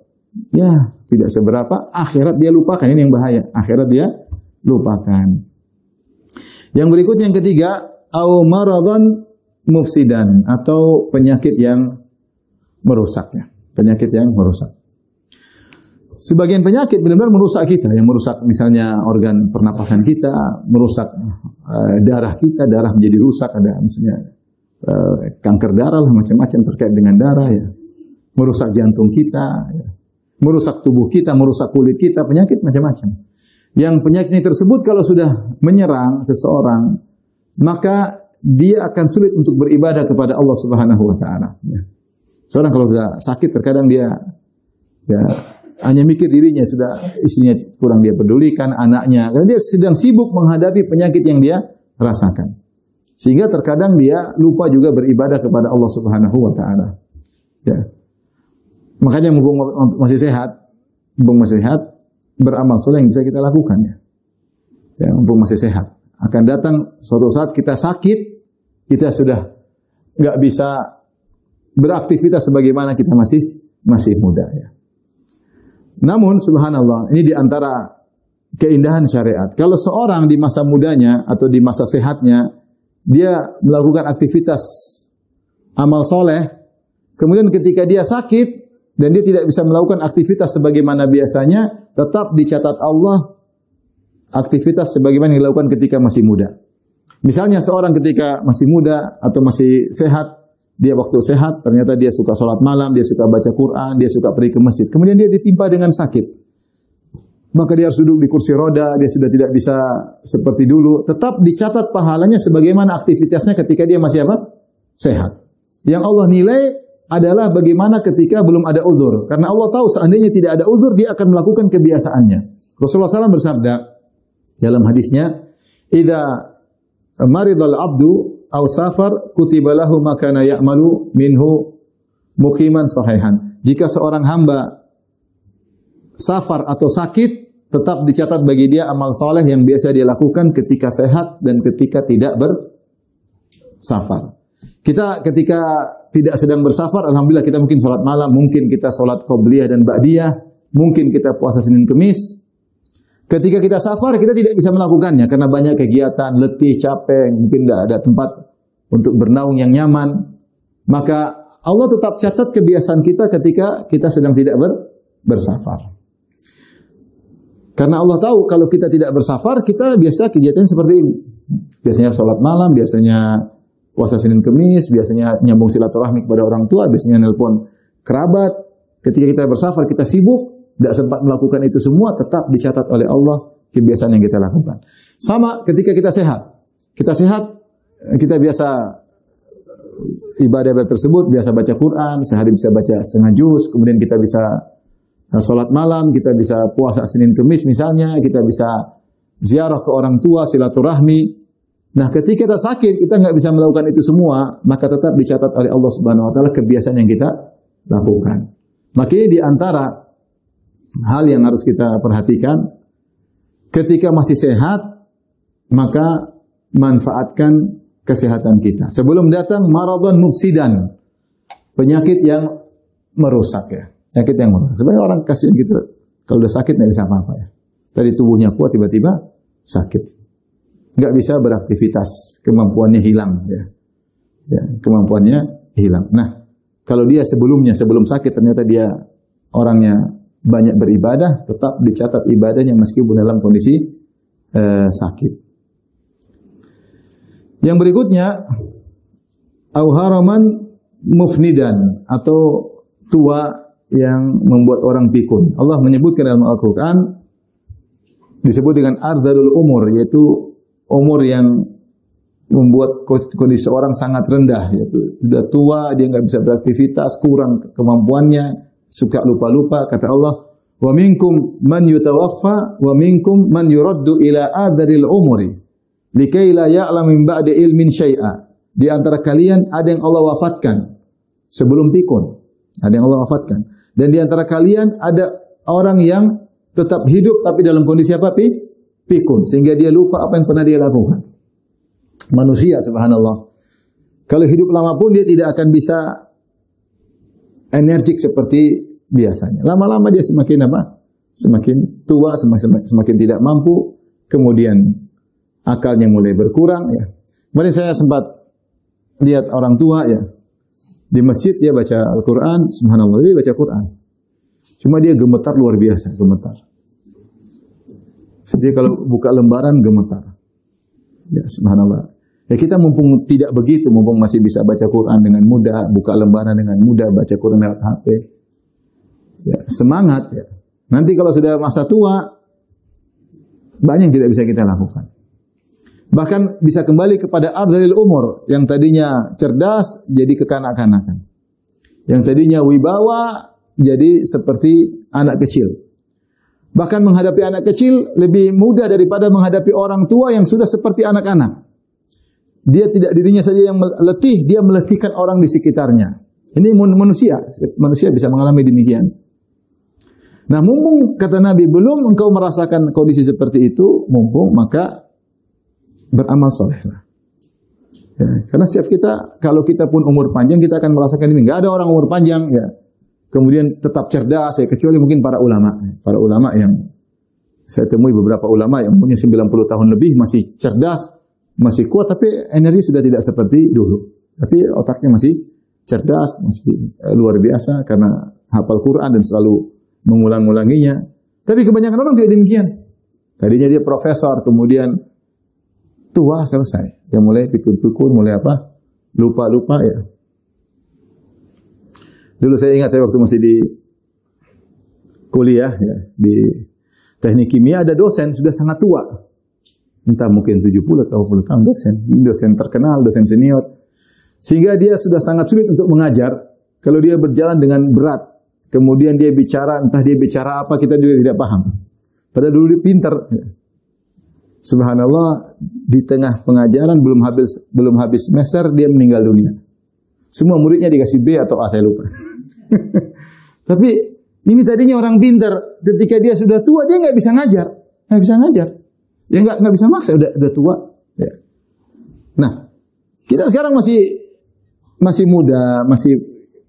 ya tidak seberapa. Akhirat dia lupakan, ini yang bahaya. Akhirat dia lupakan. Yang berikutnya yang ketiga, au maradan mufsidan atau penyakit yang merusak ya. Penyakit yang merusak. Sebagian penyakit benar-benar merusak kita, yang merusak misalnya organ pernapasan kita, merusak darah kita, darah menjadi rusak, ada misalnya kanker darah lah, macam-macam terkait dengan darah ya. Merusak jantung kita, ya. Merusak tubuh kita, merusak kulit kita, penyakit macam-macam. Yang penyakit tersebut kalau sudah menyerang seseorang, maka dia akan sulit untuk beribadah kepada Allah Subhanahu Wa Taala. Ya. Seorang kalau sudah sakit terkadang dia ya hanya mikir dirinya, sudah istrinya kurang dia pedulikan, anaknya, karena dia sedang sibuk menghadapi penyakit yang dia rasakan. Sehingga terkadang dia lupa juga beribadah kepada Allah Subhanahu Wa Taala. Ya. Makanya mumpung masih sehat, beramal soleh yang bisa kita lakukan ya. Ya, mumpung masih sehat. Akan datang suatu saat kita sakit, kita sudah nggak bisa beraktivitas sebagaimana kita masih muda ya. Namun subhanallah, ini di antara keindahan syariat. Kalau seorang di masa mudanya atau di masa sehatnya dia melakukan aktivitas amal soleh, kemudian ketika dia sakit dan dia tidak bisa melakukan aktivitas sebagaimana biasanya, tetap dicatat Allah aktivitas sebagaimana yang dilakukan ketika masih muda. Misalnya seorang ketika masih muda atau masih sehat, dia waktu sehat, ternyata dia suka sholat malam, dia suka baca Quran, dia suka pergi ke masjid. Kemudian dia ditimpa dengan sakit. Maka dia harus duduk di kursi roda, dia sudah tidak bisa seperti dulu. Tetap dicatat pahalanya sebagaimana aktivitasnya ketika dia masih apa? Sehat. Yang Allah nilai adalah bagaimana ketika belum ada uzur. Karena Allah tahu seandainya tidak ada uzur, dia akan melakukan kebiasaannya. Rasulullah SAW bersabda dalam hadisnya, "Idza maridal abdu aw safar kutiba lahu ma kana ya'malu minhu muqiman sahihan." Jika seorang hamba safar atau sakit, tetap dicatat bagi dia amal soleh yang biasa dia lakukan ketika sehat dan ketika tidak bersafar. Kita ketika tidak sedang bersafar, alhamdulillah kita mungkin sholat malam, mungkin kita sholat qobliyah dan ba'diyah, mungkin kita puasa Senin Kemis. Ketika kita safar, kita tidak bisa melakukannya karena banyak kegiatan, letih, capek, mungkin tidak ada tempat untuk bernaung yang nyaman. Maka Allah tetap catat kebiasaan kita ketika kita sedang tidak bersafar. Karena Allah tahu kalau kita tidak bersafar, kita biasa kegiatan seperti ini. Biasanya sholat malam, biasanya puasa Senin Kemis, biasanya nyambung silaturahmi kepada orang tua, biasanya nelpon kerabat. Ketika kita bersafar, kita sibuk, tidak sempat melakukan itu semua, tetap dicatat oleh Allah kebiasaan yang kita lakukan. Sama ketika kita sehat. Kita sehat, kita biasa ibadah tersebut, biasa baca Quran, sehari bisa baca setengah juz, kemudian kita bisa sholat malam, kita bisa puasa Senin Kemis misalnya, kita bisa ziarah ke orang tua, silaturahmi. Nah, ketika kita sakit, kita nggak bisa melakukan itu semua, maka tetap dicatat oleh Allah Subhanahu Wa Taala kebiasaan yang kita lakukan. Makanya di antara hal yang harus kita perhatikan, ketika masih sehat, maka manfaatkan kesehatan kita. Sebelum datang maradhan mufsidan, penyakit yang merusak ya, penyakit yang merusak. Sebenarnya orang kasihan gitu, kalau udah sakit nggak bisa apa-apa ya. Tadi tubuhnya kuat, tiba-tiba sakit. Nggak bisa beraktivitas, kemampuannya hilang ya. Kemampuannya hilang. Nah, kalau dia sebelum sakit ternyata dia orangnya banyak beribadah, tetap dicatat ibadahnya meskipun dalam kondisi sakit. Yang berikutnya, au haraman mufnidan, atau tua yang membuat orang pikun. Allah menyebutkan dalam Al-Quran disebut dengan ardhalul umur, yaitu umur yang membuat kondisi seorang sangat rendah, yaitu sudah tua, dia nggak bisa beraktivitas, kurang kemampuannya, suka lupa-lupa. Kata Allah, wa minkum man yutawaffa wa minkum man yuraddu ila adzaril umuri likai la ya'lam min ba'di ilmin syai'a. Di antara kalian ada yang Allah wafatkan sebelum pikun, ada yang Allah wafatkan, dan di antara kalian ada orang yang tetap hidup tapi dalam kondisi apa? Pikun, sehingga dia lupa apa yang pernah dia lakukan. Manusia, subhanallah, kalau hidup lama pun dia tidak akan bisa energik seperti biasanya. Lama-lama dia semakin apa? Semakin tua, semakin tidak mampu, kemudian akalnya mulai berkurang ya. Kemarin saya sempat lihat orang tua ya, di masjid dia baca Al-Quran, subhanallah, dia baca Quran. Cuma dia gemetar luar biasa, gemetar. Jadi kalau buka lembaran gemetar. Ya subhanallah. Ya kita mumpung tidak begitu, mumpung masih bisa baca Quran dengan mudah, buka lembaran dengan mudah, baca Quran lewat HP. Ya, semangat ya. Nanti kalau sudah masa tua, banyak yang tidak bisa kita lakukan. Bahkan bisa kembali kepada ardhalil umur, yang tadinya cerdas jadi kekanak-kanakan. Yang tadinya wibawa jadi seperti anak kecil. Bahkan menghadapi anak kecil lebih mudah daripada menghadapi orang tua yang sudah seperti anak-anak. Dia tidak dirinya saja yang letih, dia meletihkan orang di sekitarnya. Ini manusia bisa mengalami demikian. Nah, mumpung kata Nabi belum engkau merasakan kondisi seperti itu, mumpung maka beramal solehlah. Ya, karena setiap kita, kalau kita pun umur panjang, kita akan merasakan ini. Enggak ada orang umur panjang ya kemudian tetap cerdas, ya, kecuali mungkin para ulama. Para ulama yang saya temui beberapa ulama yang punya 90 tahun lebih masih cerdas, masih kuat, tapi energi sudah tidak seperti dulu. Tapi otaknya masih cerdas, masih luar biasa karena hafal Quran dan selalu mengulang-ulanginya. Tapi kebanyakan orang tidak demikian. Tadinya dia profesor, kemudian tua, selesai. Dia mulai pikun-pikun, mulai apa? Lupa-lupa ya. Dulu saya ingat, saya waktu masih di kuliah ya, di teknik kimia, ada dosen sudah sangat tua. Entah mungkin 70 atau 80 tahun dosen terkenal, dosen senior. Sehingga dia sudah sangat sulit untuk mengajar kalau dia berjalan dengan berat. Kemudian dia bicara, entah dia bicara apa, kita juga tidak paham. Padahal dulu dia pintar. Subhanallah, di tengah pengajaran belum habis semester dia meninggal dunia. Semua muridnya dikasih B atau A, saya lupa. Tapi Ini tadinya orang pintar, ketika dia sudah tua dia nggak bisa ngajar, ya nggak bisa maksa, udah tua. Ya. Nah, kita sekarang masih muda, masih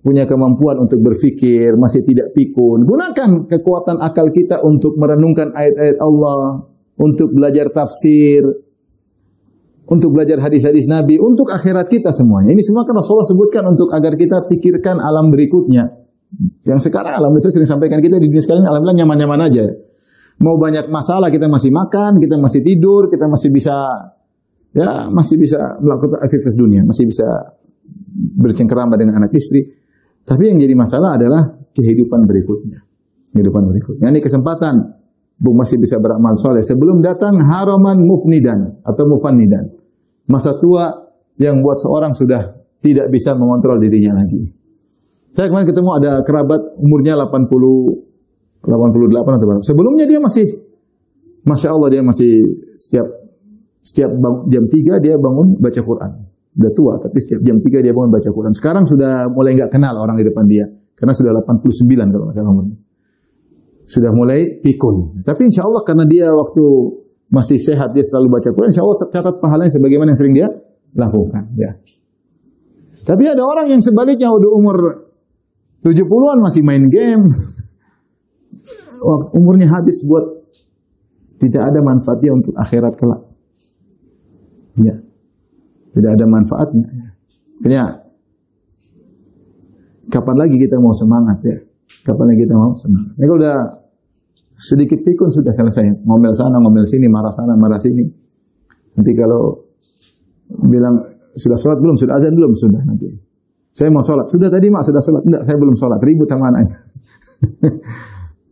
punya kemampuan untuk berpikir, masih tidak pikun. Gunakan kekuatan akal kita untuk merenungkan ayat-ayat Allah, untuk belajar tafsir, untuk belajar hadis-hadis Nabi, untuk akhirat kita semuanya. Ini semua kan Rasulullah sebutkan untuk agar kita pikirkan alam berikutnya. Yang sekarang alhamdulillah saya sering sampaikan, kita di dunia sekarang alhamdulillah nyaman-nyaman aja. Mau banyak masalah kita masih makan, kita masih tidur, kita masih bisa melakukan aktivitas dunia, masih bisa bercengkerama dengan anak istri. Tapi yang jadi masalah adalah kehidupan berikutnya. Ini kesempatan masih bisa beramal soleh sebelum datang haraman mufnidan atau mufannidan. Masa tua yang buat seorang sudah tidak bisa mengontrol dirinya lagi. Saya kemarin ketemu ada kerabat umurnya 88 atau berapa. Sebelumnya dia masih, Masya Allah, dia masih setiap jam 3 dia bangun baca Quran. Udah tua, tapi setiap jam 3 dia bangun baca Quran. Sekarang sudah mulai nggak kenal orang di depan dia. Karena sudah 89 kalau nggak salah umurnya. Sudah mulai pikun. Tapi insya Allah karena dia waktu masih sehat, dia selalu baca Quran. Insya Allah catat pahalanya sebagaimana yang sering dia lakukan. Ya. Tapi ada orang yang sebaliknya udah umur 70-an masih main game. Waktu umurnya habis buat tidak ada manfaatnya untuk akhirat kelak. Ya. Tidak ada manfaatnya. Makanya kapan lagi kita mau semangat ya? Kapan lagi kita mau semangat? Ini kalau udah sedikit pikun sudah selesai. Ngomel sana, ngomel sini, marah sana, marah sini. Nanti kalau bilang sudah sholat belum? Sudah azan belum? Sudah nanti. Saya mau sholat. Sudah tadi mak sudah sholat. Enggak, saya belum sholat. Ribut sama anaknya.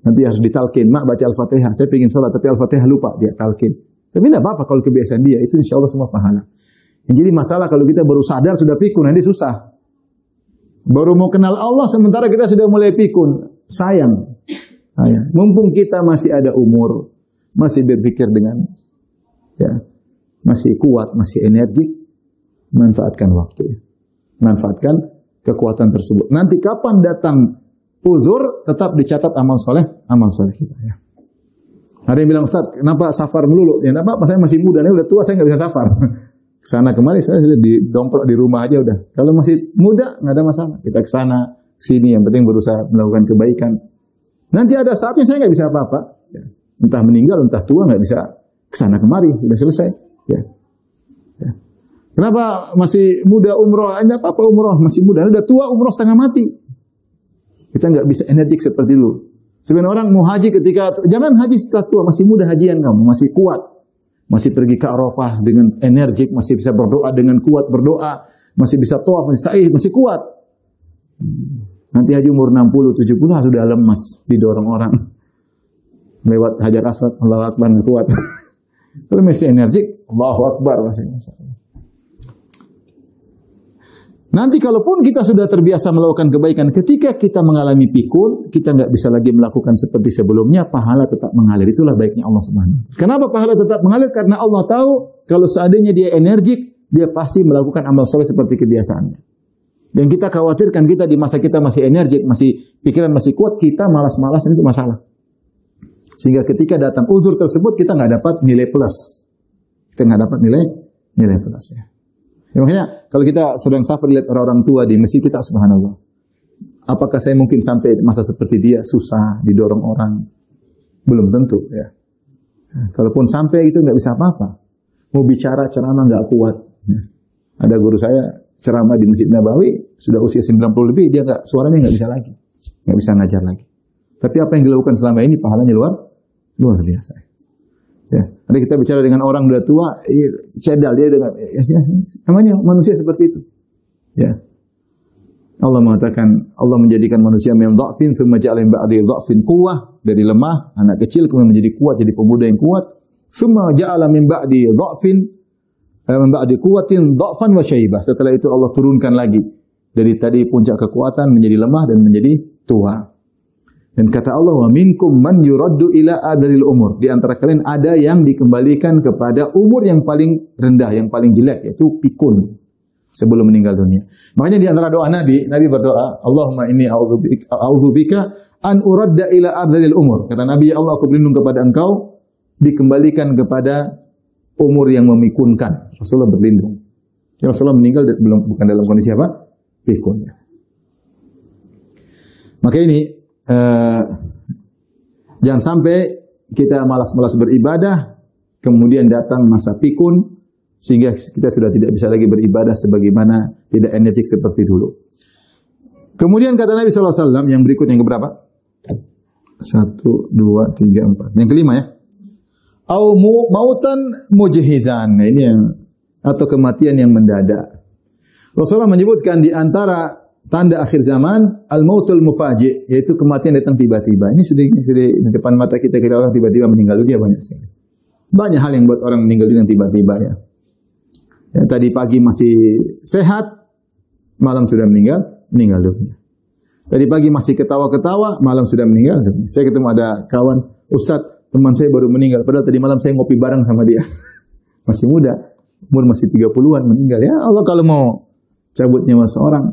Nanti harus ditalkin. Mak baca Al-Fatihah. Saya pengen sholat tapi Al-Fatihah lupa. Dia talkin. Tapi tidak apa-apa kalau kebiasaan dia. Itu insya Allah semua pahala. Yang jadi masalah kalau kita baru sadar sudah pikun. Nanti susah. Baru mau kenal Allah sementara kita sudah mulai pikun. Sayang. Mumpung kita masih ada umur. Masih berpikir dengan masih kuat, masih energik. Manfaatkan waktu. Manfaatkan kekuatan tersebut. Nanti kapan datang uzur, tetap dicatat amal soleh kita. Ya. Ada yang bilang, Ustaz, kenapa safar melulu? Ya, kenapa? Saya masih muda, ini udah tua, saya nggak bisa safar. Kesana kemari, saya sudah domplok di rumah aja udah. Kalau masih muda, nggak ada masalah. Kita kesana, sini, yang penting berusaha melakukan kebaikan. Nanti ada saatnya saya nggak bisa apa-apa. Ya. Entah meninggal, entah tua, nggak bisa kesana kemari, udah selesai. Ya. Kenapa masih muda umroh? Enggak apa-apa umroh, masih muda. Udah tua umroh setengah mati. Kita nggak bisa energik seperti dulu. Sebenarnya orang mau haji ketika, jangan haji setelah tua, masih muda hajian kamu, masih kuat. Masih pergi ke Arafah dengan energik, masih bisa berdoa dengan kuat, masih bisa tawaf, masih sa'i, masih kuat. Nanti haji umur 60, 70 sudah lemas, didorong orang. Lewat Hajar Aswad, Allahu Akbar, kuat. Kalau masih energik, Allahu Akbar. Nanti kalaupun kita sudah terbiasa melakukan kebaikan, ketika kita mengalami pikun, kita nggak bisa lagi melakukan seperti sebelumnya, pahala tetap mengalir. Itulah baiknya Allah Subhanahu wa Ta'ala. Kenapa pahala tetap mengalir? Karena Allah tahu kalau seandainya dia energik, dia pasti melakukan amal soleh seperti kebiasaannya. Yang kita khawatirkan kita di masa kita masih energik, masih pikiran masih kuat, kita malas-malasan itu masalah. Sehingga ketika datang uzur tersebut, kita nggak dapat nilai plus. Kita nggak dapat nilai plus ya. Ya, makanya kalau kita sedang safar lihat orang-orang tua di masjid kita, subhanallah. Apakah saya mungkin sampai masa seperti dia, susah, didorong orang? Belum tentu ya. Kalaupun sampai itu nggak bisa apa-apa. Mau bicara ceramah nggak kuat. Ya. Ada guru saya ceramah di Masjid Nabawi, sudah usia 90 lebih, dia suaranya nggak bisa lagi. Nggak bisa ngajar lagi. Tapi apa yang dilakukan selama ini pahalanya luar biasa. Ya, nanti kita bicara dengan orang udah tua, cedal dia dengan namanya manusia seperti itu. Ya. Allah mengatakan, Allah menjadikan manusia min dha'fin tsumma ja'ala min ba'di dha'fin quwwah, dari lemah, anak kecil kemudian menjadi kuat, jadi pemuda yang kuat. Tsumma ja'ala min ba'di dha'fin min ba'di quwwatin dha'fan wa syaibah. Setelah itu Allah turunkan lagi dari tadi puncak kekuatan menjadi lemah dan menjadi tua. Dan kata Allah, wa minkum man yuraddu ila adalil umur. Di antara kalian ada yang dikembalikan kepada umur yang paling rendah, yang paling jelek, yaitu pikun. sebelum meninggal dunia. Makanya di antara doa Nabi berdoa, Allahumma inni a'udzubika an uradda ila ardhil umur. Kata Nabi, ya Allah, aku berlindung kepada Engkau dikembalikan kepada umur yang memikunkan. Rasulullah berlindung. Ya, Rasulullah meninggal bukan dalam kondisi apa? Pikun. Maka ini jangan sampai kita malas-malas beribadah, kemudian datang masa pikun, sehingga kita sudah tidak bisa lagi beribadah sebagaimana tidak energetik seperti dulu. Kemudian kata Nabi SAW yang berikut, yang keberapa? 1, 2, 3, 4. Yang kelima ya. Au mautan mujhizan. Nah, ini yang atau kematian yang mendadak. Rasulullah menyebutkan di antara tanda akhir zaman al-mautul mufaji', yaitu kematian datang tiba-tiba. Ini sudah di depan mata kita orang tiba-tiba meninggal dunia banyak sekali. Banyak hal yang buat orang meninggal dunia tiba-tiba ya. Ya, tadi pagi masih sehat, malam sudah meninggal dunia. Tadi pagi masih ketawa-ketawa, malam sudah meninggal dunia. Saya ketemu ada kawan, Ustadz, teman saya baru meninggal, padahal tadi malam saya ngopi bareng sama dia. Masih muda, umur masih 30-an meninggal. Ya Allah, kalau mau cabut nyawa seorang,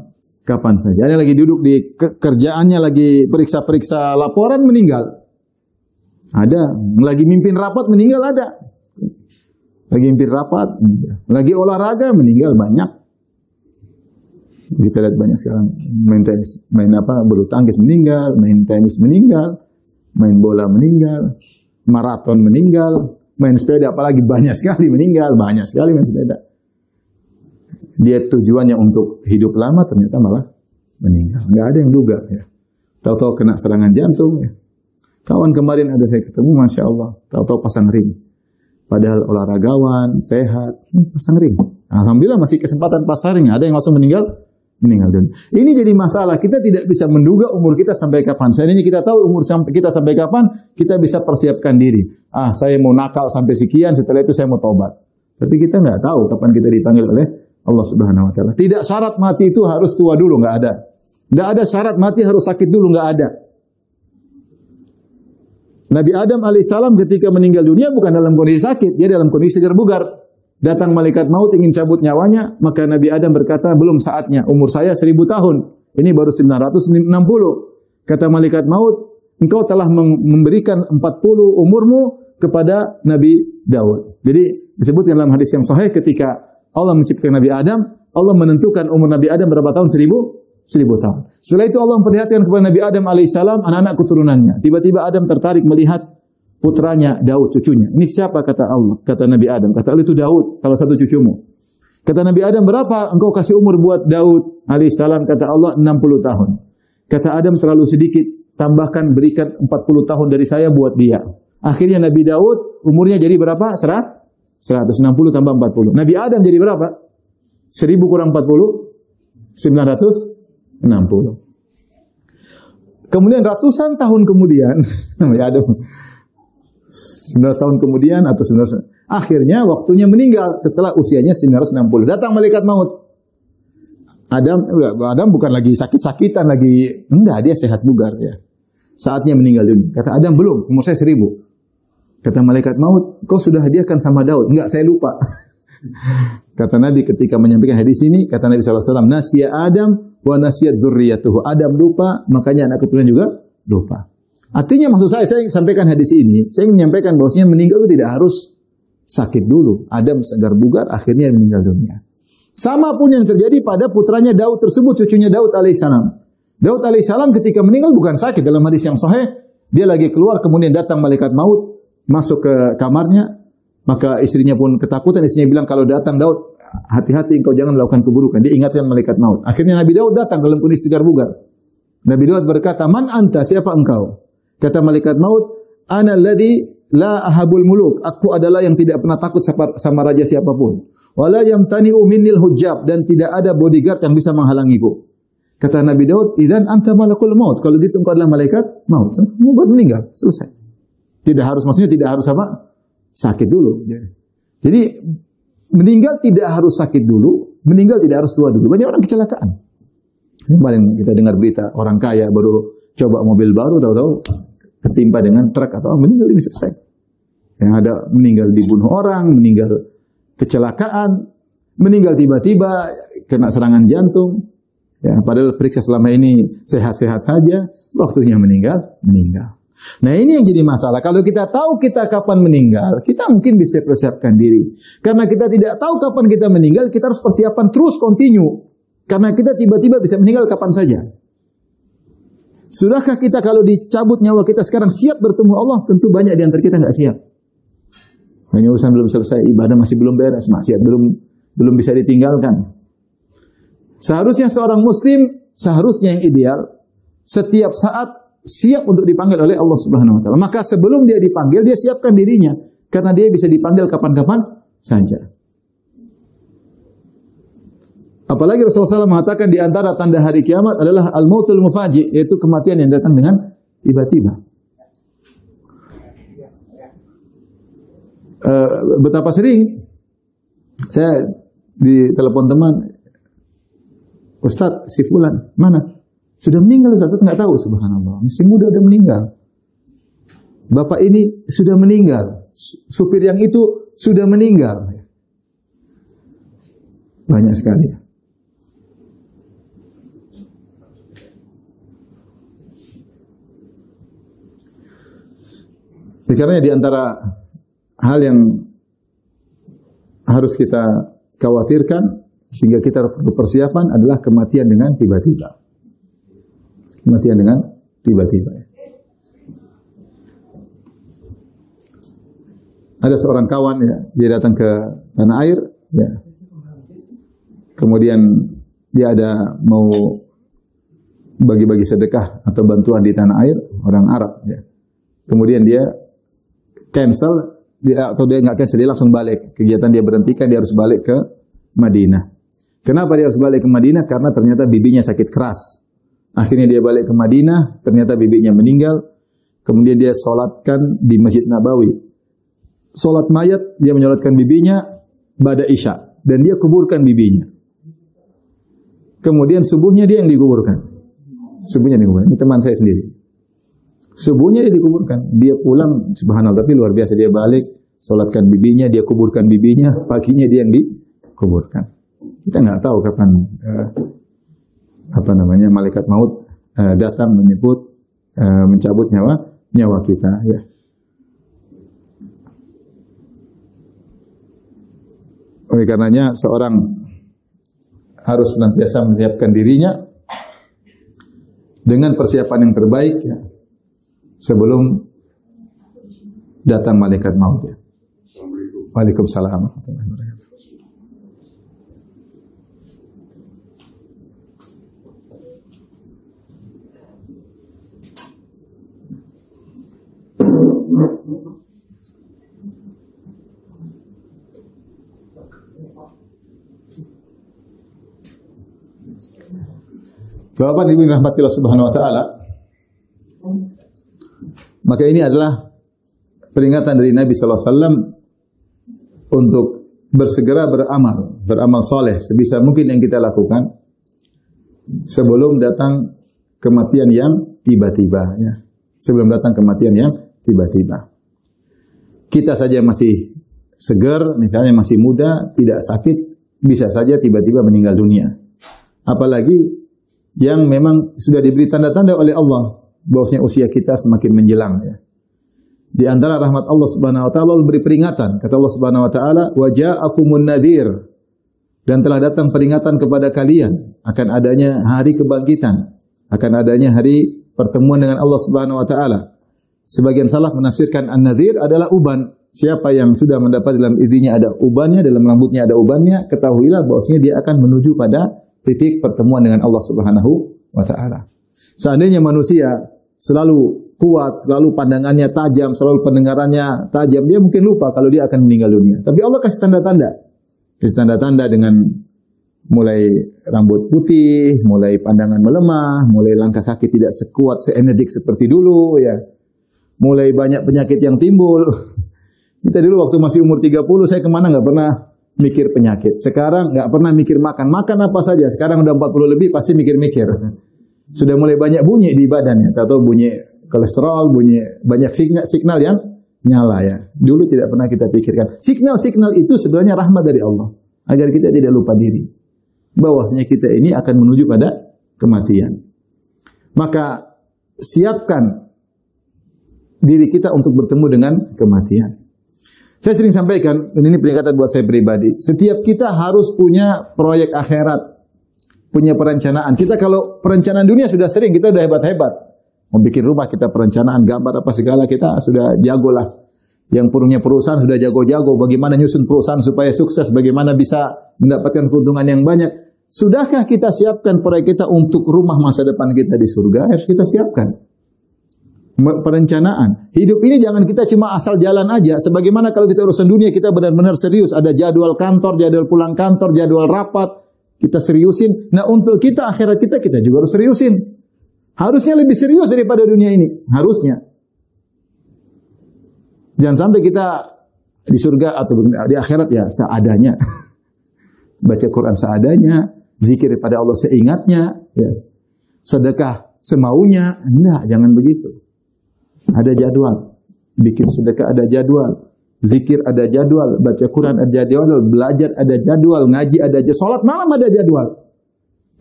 kapan saja. Ada lagi duduk di kerjaannya, lagi periksa-periksa laporan, meninggal. Ada. Lagi mimpin rapat, meninggal ada. Lagi mimpin rapat, meninggal. Lagi olahraga, meninggal banyak. Kita lihat banyak sekarang. Main tenis, bulu tangkis meninggal, main tenis meninggal, main bola meninggal, maraton meninggal, main sepeda apalagi banyak sekali meninggal, banyak sekali main sepeda. Dia tujuannya untuk hidup lama, ternyata malah meninggal. Enggak ada yang duga ya. Tahu-tahu kena serangan jantung ya. Kawan kemarin ada saya ketemu, Masya Allah, tahu-tahu pasang ring. Padahal olahragawan, sehat, pasang ring. Alhamdulillah masih kesempatan pasang ring. Ada yang langsung meninggal dunia. Ini jadi masalah. Kita tidak bisa menduga umur kita sampai kapan. Seandainya kita tahu umur kita sampai kapan, kita bisa persiapkan diri. Saya mau nakal sampai sekian, setelah itu saya mau tobat. Tapi kita nggak tahu kapan kita dipanggil oleh Allah Subhanahu Wa Taala. Tidak syarat mati itu harus tua dulu, nggak ada. Nggak ada syarat mati harus sakit dulu, nggak ada. Nabi Adam alaihissalam ketika meninggal dunia bukan dalam kondisi sakit, dia dalam kondisi segar bugar. Datang malaikat maut ingin cabut nyawanya, maka Nabi Adam berkata, belum saatnya, umur saya 1000 tahun. Ini baru 960. Kata malaikat maut, engkau telah memberikan 40 umurmu kepada Nabi Daud. Jadi disebutkan dalam hadis yang sahih ketika Allah menciptakan Nabi Adam, Allah menentukan umur Nabi Adam berapa tahun? 1000 tahun. Setelah itu Allah memperlihatkan kepada Nabi Adam alaihissalam anak-anak keturunannya. Tiba-tiba Adam tertarik melihat putranya Daud, cucunya. Ini siapa kata Allah? Kata Nabi Adam. Kata Allah, itu Daud, salah satu cucumu. Kata Nabi Adam, berapa engkau kasih umur buat Daud alaihissalam? Kata Allah, 60 tahun. Kata Adam, terlalu sedikit. Tambahkan, berikan 40 tahun dari saya buat dia. Akhirnya Nabi Daud umurnya jadi berapa? 160 tambah 40. Nabi Adam jadi berapa? 1000 kurang 40? 960. Kemudian ratusan tahun kemudian, Nabi Adam 19 tahun kemudian atau 19, akhirnya waktunya meninggal setelah usianya 960. Datang malaikat maut. Adam bukan lagi sakit-sakitan lagi, enggak, dia sehat bugar ya. Saatnya meninggal dunia. Kata Adam, belum, umur saya 1000. Kata malaikat maut, kau sudah hadiahkan sama Daud. Enggak, saya lupa. Kata Nabi ketika menyampaikan hadis ini, kata Nabi SAW, Nasya Adam wa nasyat dzurriyyatuhu. Adam lupa, makanya anak keturunan juga lupa. Artinya maksud saya sampaikan hadis ini, saya ingin menyampaikan bahwasanya meninggal itu tidak harus sakit dulu. Adam segar bugar, akhirnya meninggal dunia. Sama pun yang terjadi pada putranya Daud tersebut, cucunya Daud alaihissalam. Daud alaihissalam ketika meninggal bukan sakit. Dalam hadis yang sahih, dia lagi keluar, kemudian datang malaikat maut, masuk ke kamarnya, maka istrinya pun ketakutan. Istrinya bilang, kalau datang Daud, hati-hati engkau jangan melakukan keburukan. Dia ingatkan malaikat maut. Akhirnya Nabi Daud datang dalam kondisi segar bugar. Nabi Daud berkata, man anta, siapa engkau? Kata malaikat maut, ana alladhi la ahabul muluk. Aku adalah yang tidak pernah takut sama raja siapapun. Wala yamtani'u minnil hujjab, dan tidak ada bodyguard yang bisa menghalangiku. Kata Nabi Daud, idzan anta malakul maut. Kalau gitu engkau adalah malaikat maut. Kamu baru meninggal, selesai. Tidak harus, maksudnya tidak harus apa? Sakit dulu. Jadi meninggal tidak harus sakit dulu, meninggal tidak harus tua dulu. Banyak orang kecelakaan. Ini kemarin kita dengar berita orang kaya baru coba mobil baru, tahu-tahu ketimpa dengan truk atau meninggal, ini selesai. Yang ada meninggal dibunuh orang, meninggal kecelakaan, meninggal tiba-tiba kena serangan jantung, ya, padahal periksa selama ini sehat-sehat saja, waktunya meninggal. Nah, ini yang jadi masalah. Kalau kita tahu kita kapan meninggal, kita mungkin bisa persiapkan diri. Karena kita tidak tahu kapan kita meninggal, kita harus persiapan terus continue. Karena kita tiba-tiba bisa meninggal kapan saja. Sudahkah kita kalau dicabut nyawa kita sekarang siap bertemu Allah? Tentu banyak di antara kita nggak siap. Hanya urusan belum selesai, ibadah masih belum beres, maksiat belum bisa ditinggalkan. Seharusnya seorang muslim, seharusnya yang ideal, setiap saat siap untuk dipanggil oleh Allah Subhanahu wa taala. Maka sebelum dia dipanggil, dia siapkan dirinya karena dia bisa dipanggil kapan-kapan saja. Apalagi Rasulullah SAW mengatakan di antara tanda hari kiamat adalah al-mautul mufaji, yaitu kematian yang datang dengan tiba-tiba. Betapa sering saya ditelepon teman, Ustaz, si fulan, mana? Sudah meninggal Ustaz, nggak tahu, subhanallah. Masih muda udah meninggal. Bapak ini sudah meninggal. Supir yang itu sudah meninggal. Banyak sekali. Karena di antara hal yang harus kita khawatirkan sehingga kita berpersiapan adalah kematian dengan tiba-tiba. Kematian dengan tiba-tiba. Ada seorang kawan, ya, dia datang ke tanah air, ya. Kemudian dia ada mau bagi-bagi sedekah atau bantuan di tanah air orang Arab, ya. Kemudian dia cancel, atau dia nggak cancel, dia langsung balik. Kegiatan dia berhentikan, dia harus balik ke Madinah. Kenapa dia harus balik ke Madinah? Karena ternyata bibinya sakit keras. Akhirnya dia balik ke Madinah, ternyata bibinya meninggal. Kemudian dia sholatkan di Masjid Nabawi. Sholat mayat, dia menyolatkan bibinya ba'da Isya. Dan dia kuburkan bibinya. Kemudian subuhnya dia yang dikuburkan. Subuhnya dikuburkan. Ini teman saya sendiri. Subuhnya dia dikuburkan. Dia pulang, subhanallah, tapi luar biasa. Dia balik, sholatkan bibinya, dia kuburkan bibinya. Paginya dia yang dikuburkan. Kita nggak tahu kapan malaikat maut datang menyebut mencabut nyawa kita, ya. Oleh karenanya seorang harus senantiasa menyiapkan dirinya dengan persiapan yang terbaik, ya, sebelum datang malaikat maut, ya. Waalaikumsalam warahmatullahi wabarakatuh. Bapak Ibu rahmatillah subhanahu wa ta'ala, maka ini adalah peringatan dari Nabi SAW untuk bersegera beramal soleh sebisa mungkin yang kita lakukan sebelum datang kematian yang tiba-tiba, ya. Sebelum datang kematian yang tiba-tiba. Kita saja masih segar, misalnya masih muda, tidak sakit, bisa saja tiba-tiba meninggal dunia. Apalagi yang memang sudah diberi tanda-tanda oleh Allah bahwasanya usia kita semakin menjelang, ya. Di antara rahmat Allah Subhanahu wa taala, Allah beri peringatan. Kata Allah Subhanahu wa taala, "Wa ja'akumun nadhir." Dan telah datang peringatan kepada kalian akan adanya hari kebangkitan, akan adanya hari pertemuan dengan Allah Subhanahu wa taala. Sebagian salaf menafsirkan an-nadhir adalah uban. Siapa yang sudah mendapat dalam dirinya ada ubannya, dalam rambutnya ada ubannya, ketahuilah bahwasanya dia akan menuju pada titik pertemuan dengan Allah Subhanahu wa taala. Seandainya manusia selalu kuat, selalu pandangannya tajam, selalu pendengarannya tajam, dia mungkin lupa kalau dia akan meninggal dunia. Tapi Allah kasih tanda-tanda. Kasih tanda-tanda dengan mulai rambut putih, mulai pandangan melemah, mulai langkah kaki tidak sekuat, seenergik seperti dulu, ya. Mulai banyak penyakit yang timbul. Kita dulu waktu masih umur 30, saya kemana nggak pernah mikir penyakit. Sekarang nggak pernah mikir makan apa saja. Sekarang udah 40 lebih pasti mikir-mikir. Sudah mulai banyak bunyi di badannya. Atau bunyi kolesterol, bunyi banyak signal yang nyala, ya. Dulu tidak pernah kita pikirkan. Signal-signal itu sebenarnya rahmat dari Allah agar kita tidak lupa diri. bahwasanya kita ini akan menuju pada kematian. Maka siapkan diri kita untuk bertemu dengan kematian. Saya sering sampaikan, dan ini peringatan buat saya pribadi, setiap kita harus punya proyek akhirat, punya perencanaan. Kita kalau perencanaan dunia sudah sering, kita sudah hebat-hebat. Mau bikin rumah kita perencanaan, gambar apa segala kita sudah jago lah. Yang punya perusahaan sudah jago-jago, bagaimana nyusun perusahaan supaya sukses, bagaimana bisa mendapatkan keuntungan yang banyak. Sudahkah kita siapkan proyek kita untuk rumah masa depan kita di surga? Harus kita siapkan. Perencanaan. Hidup ini jangan kita cuma asal jalan aja. Sebagaimana kalau kita urusan dunia, kita benar-benar serius. Ada jadwal kantor, jadwal pulang kantor, jadwal rapat. Kita seriusin. Nah untuk kita, akhirat kita juga harus seriusin. Harusnya lebih serius daripada dunia ini. Harusnya. Jangan sampai kita di surga atau di akhirat ya seadanya. Baca Quran seadanya, zikir pada Allah seingatnya, ya. Sedekah semaunya. Enggak, jangan begitu. Ada jadwal. Bikin sedekah ada jadwal. Zikir ada jadwal. Baca Quran ada jadwal. Belajar ada jadwal. Ngaji ada jadwal. Salat malam ada jadwal.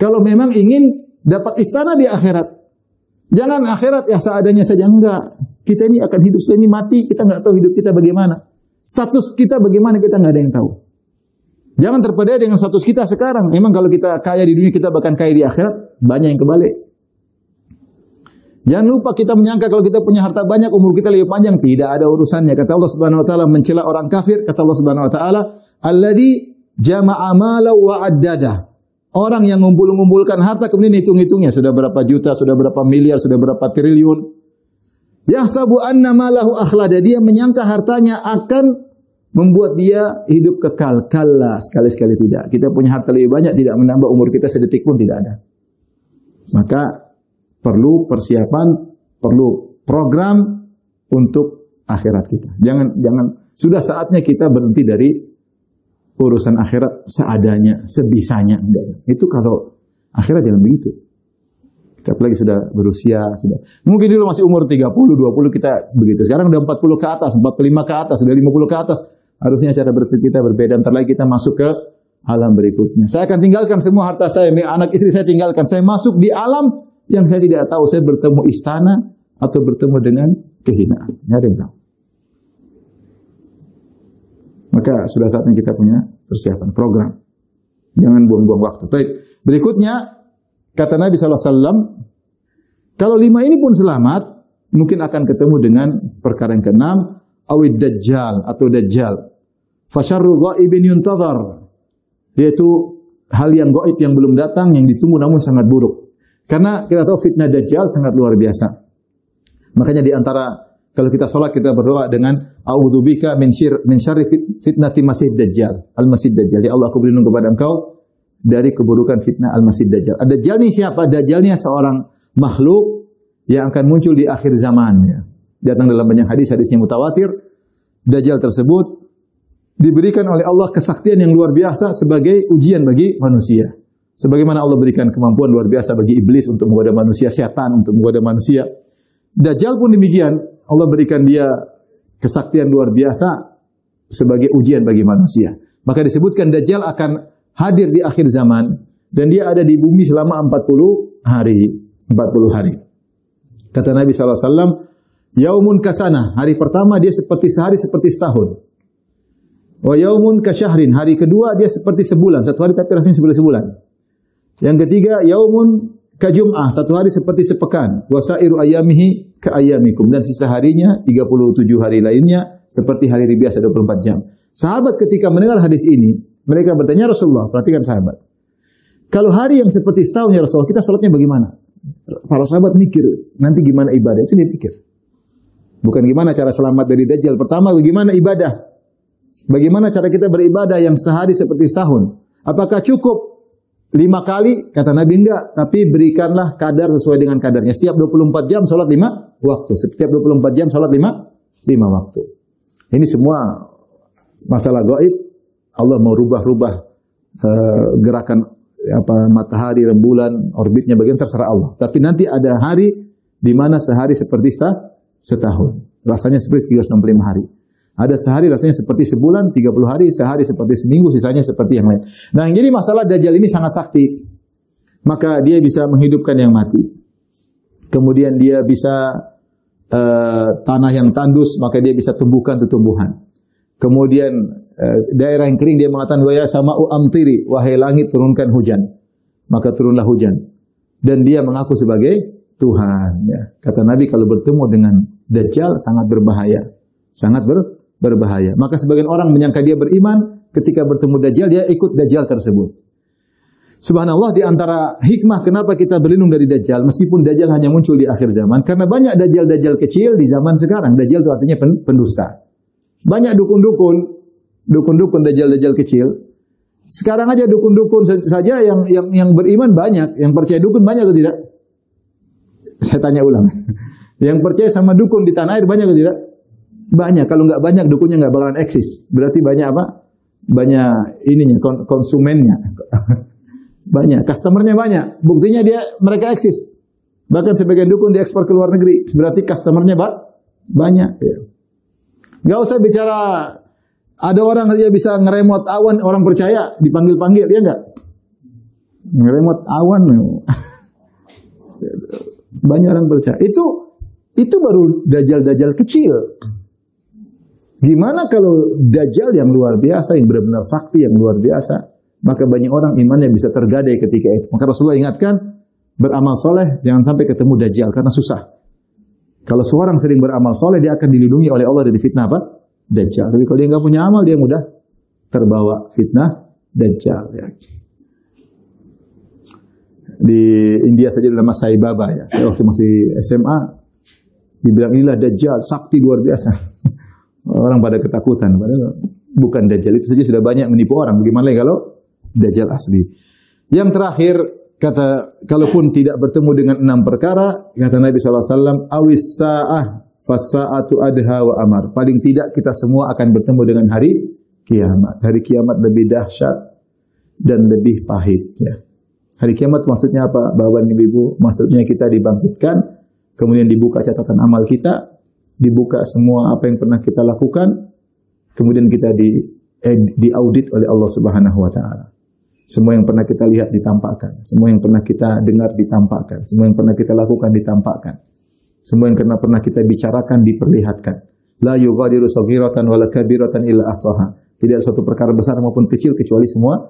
Kalau memang ingin dapat istana di akhirat. Jangan akhirat ya seadanya saja. Enggak. Kita ini akan hidup setelah ini mati, kita nggak tahu hidup kita bagaimana. Status kita bagaimana, kita nggak ada yang tahu. Jangan terpedaya dengan status kita sekarang. Memang kalau kita kaya di dunia, kita bahkan kaya di akhirat, banyak yang kebalik. Jangan lupa kita menyangka kalau kita punya harta banyak, umur kita lebih panjang. Tidak ada urusannya. Kata Allah Subhanahu Wa Taala mencela orang kafir. Kata Allah Subhanahu Wa Taala, "Alladzi jama'a mala wa addada." Orang yang ngumpulkan harta kemudian hitung-hitungnya. Sudah berapa juta, sudah berapa miliar, sudah berapa triliun. Yahsabu anna malahu akhlada. Dia menyangka hartanya akan membuat dia hidup kekal. Kalla, sekali-sekali tidak. Kita punya harta lebih banyak, tidak menambah umur kita sedetik pun tidak ada. Maka perlu persiapan, perlu program untuk akhirat kita. Jangan sudah saatnya kita berhenti dari urusan akhirat seadanya, sebisanya. Itu kalau akhirat jangan begitu. Kita apalagi sudah berusia, sudah. Mungkin dulu masih umur 30, 20 kita begitu. Sekarang udah 40 ke atas, 45 ke atas, sudah 50 ke atas. Harusnya cara berpikir kita berbeda. Ntar lagi kita masuk ke alam berikutnya. Saya akan tinggalkan semua harta saya, anak istri saya tinggalkan. Saya masuk di alam yang saya tidak tahu. Saya bertemu istana atau bertemu dengan kehinaan. Tidak ada yang tahu. Maka sudah saatnya kita punya persiapan, program. Jangan buang-buang waktu. Berikutnya, kata Nabi SAW, kalau 5 ini pun selamat, mungkin akan ketemu dengan perkara yang ke-6, awid dajjal atau dajjal. Fasyarru ghaibin yuntadhar, yaitu hal yang gaib yang belum datang, yang ditunggu namun sangat buruk. Karena kita tahu fitnah dajjal sangat luar biasa. Makanya di antara kalau kita salat kita berdoa dengan a'udzubika min syarri fitnati masih dajjal, al-masih dajjal. Ya Allah, aku berlindung kepada Engau dari keburukan fitnah al-masih dajjal. Dajjal ini siapa? Dajjalnya seorang makhluk yang akan muncul di akhir zaman. Ya. Datang dalam banyak hadis-hadisnya mutawatir. Dajjal tersebut diberikan oleh Allah kesaktian yang luar biasa sebagai ujian bagi manusia. Sebagaimana Allah berikan kemampuan luar biasa bagi iblis untuk menggoda manusia, setan untuk menggoda manusia. Dajjal pun demikian. Allah berikan dia kesaktian luar biasa sebagai ujian bagi manusia. Maka disebutkan Dajjal akan hadir di akhir zaman dan dia ada di bumi selama 40 hari. 40 hari. Kata Nabi SAW, yaumun kasana, hari pertama dia seperti sehari seperti setahun. Wa yaumun kasyahrin, hari kedua dia seperti sebulan, satu hari tapi rasanya seperti sebulan. Yang ketiga, yaumun kajum'ah, satu hari seperti sepekan. Wa sairu ayyamihi ka ayyamikum, dan sisa harinya 37 hari lainnya seperti hari biasa 24 jam. Sahabat ketika mendengar hadis ini, mereka bertanya, Rasulullah, perhatikan sahabat. Kalau hari yang seperti setahun ya Rasulullah, kita salatnya bagaimana? Para sahabat mikir, nanti gimana ibadah? Itu dia pikir. Bukan gimana cara selamat dari Dajjal. Pertama, bagaimana ibadah? Bagaimana cara kita beribadah yang sehari seperti setahun? Apakah cukup 5 kali? Kata Nabi enggak, tapi berikanlah kadar sesuai dengan kadarnya. Setiap 24 jam salat 5 waktu. Setiap 24 jam salat 5 waktu. Ini semua masalah gaib. Allah mau rubah-rubah gerakan matahari, rembulan, orbitnya bagian terserah Allah. Tapi nanti ada hari di mana sehari seperti setahun. Rasanya seperti 365 hari. Ada sehari rasanya seperti sebulan, 30 hari, sehari seperti seminggu, sisanya seperti yang lain. Nah, yang jadi masalah Dajjal ini sangat sakti. Maka dia bisa menghidupkan yang mati. Kemudian dia bisa tanah yang tandus, maka dia bisa tumbuhkan tumbuhan. Kemudian daerah yang kering dia mengatakan, wa ya sama'u amtiri, wahai langit turunkan hujan. Maka turunlah hujan. Dan dia mengaku sebagai Tuhan. Ya. Kata Nabi, kalau bertemu dengan Dajjal sangat berbahaya. Sangat berbahaya. Maka sebagian orang menyangka dia beriman, ketika bertemu Dajjal, dia ikut Dajjal tersebut. Subhanallah, di antara hikmah kenapa kita berlindung dari Dajjal, meskipun Dajjal hanya muncul di akhir zaman, karena banyak Dajjal-Dajjal kecil di zaman sekarang. Dajjal itu artinya pendusta. Banyak dukun-dukun Dajjal-Dajjal kecil. Sekarang aja dukun-dukun saja yang beriman banyak, yang percaya dukun banyak atau tidak? Saya tanya ulang. Yang percaya sama dukun di tanah air banyak atau tidak? Banyak. Kalau nggak banyak, dukunnya nggak bakalan eksis. Berarti banyak apa? Banyak ininya, konsumennya. Banyak. Customernya banyak. Buktinya mereka eksis. Bahkan sebagian dukun diekspor ke luar negeri. Berarti customernya banyak. Nggak usah bicara, ada orang saja bisa ngeremot awan, orang percaya, dipanggil-panggil, ya nggak? Ngeremot awan. Banyak orang percaya. Itu baru Dajjal-Dajjal kecil. Gimana kalau Dajjal yang luar biasa, yang benar-benar sakti, yang luar biasa, maka banyak orang imannya bisa tergadai ketika itu. Maka Rasulullah ingatkan, beramal soleh, jangan sampai ketemu Dajjal, karena susah. Kalau seorang sering beramal soleh, dia akan dilindungi oleh Allah dari fitnah apa? Dajjal. Tapi kalau dia nggak punya amal, dia mudah terbawa fitnah Dajjal. Ya. Di India saja nama Sai Baba ya. Saya waktu masih SMA, dibilang inilah Dajjal, sakti luar biasa. Orang pada ketakutan. Padahal bukan Dajjal, itu saja sudah banyak menipu orang. Bagaimana kalau Dajjal asli? Yang terakhir, kata, kalaupun tidak bertemu dengan 6 perkara, kata Nabi SAW, awis sa'ah fasa'atu adha wa amar. Paling tidak kita semua akan bertemu dengan hari kiamat. Hari kiamat lebih dahsyat dan lebih pahit. Ya. Hari kiamat maksudnya apa? Bapak dan Ibu, maksudnya kita dibangkitkan, kemudian dibuka catatan amal kita, dibuka semua apa yang pernah kita lakukan, kemudian kita diaudit oleh Allah Subhanahu wa taala. Semua yang pernah kita lihat ditampakkan, semua yang pernah kita dengar ditampakkan, semua yang pernah kita lakukan ditampakkan. Semua yang pernah kita bicarakan diperlihatkan. La yughadiru saghiratan wala kabiratan illa ahsaha. Tidak ada suatu perkara besar maupun kecil kecuali semua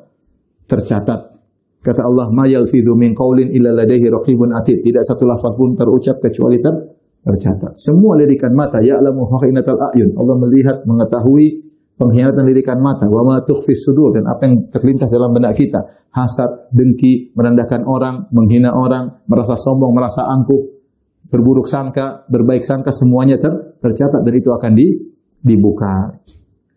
tercatat. Kata Allah, ma yalfidhu min qaulin illa ladaihi raqibun atid. Tidak satu lafaz pun terucap kecuali tercatat. Semua lirikan mata, ya'lamu kha'inatal a'yun. Allah melihat, mengetahui pengkhianatan lirikan mata, wa ma tukhfis sudur, dan apa yang terlintas dalam benak kita. Hasad, dengki, merendahkan orang, menghina orang, merasa sombong, merasa angkuh, berburuk sangka, berbaik sangka, semuanya tercatat dan itu akan dibuka.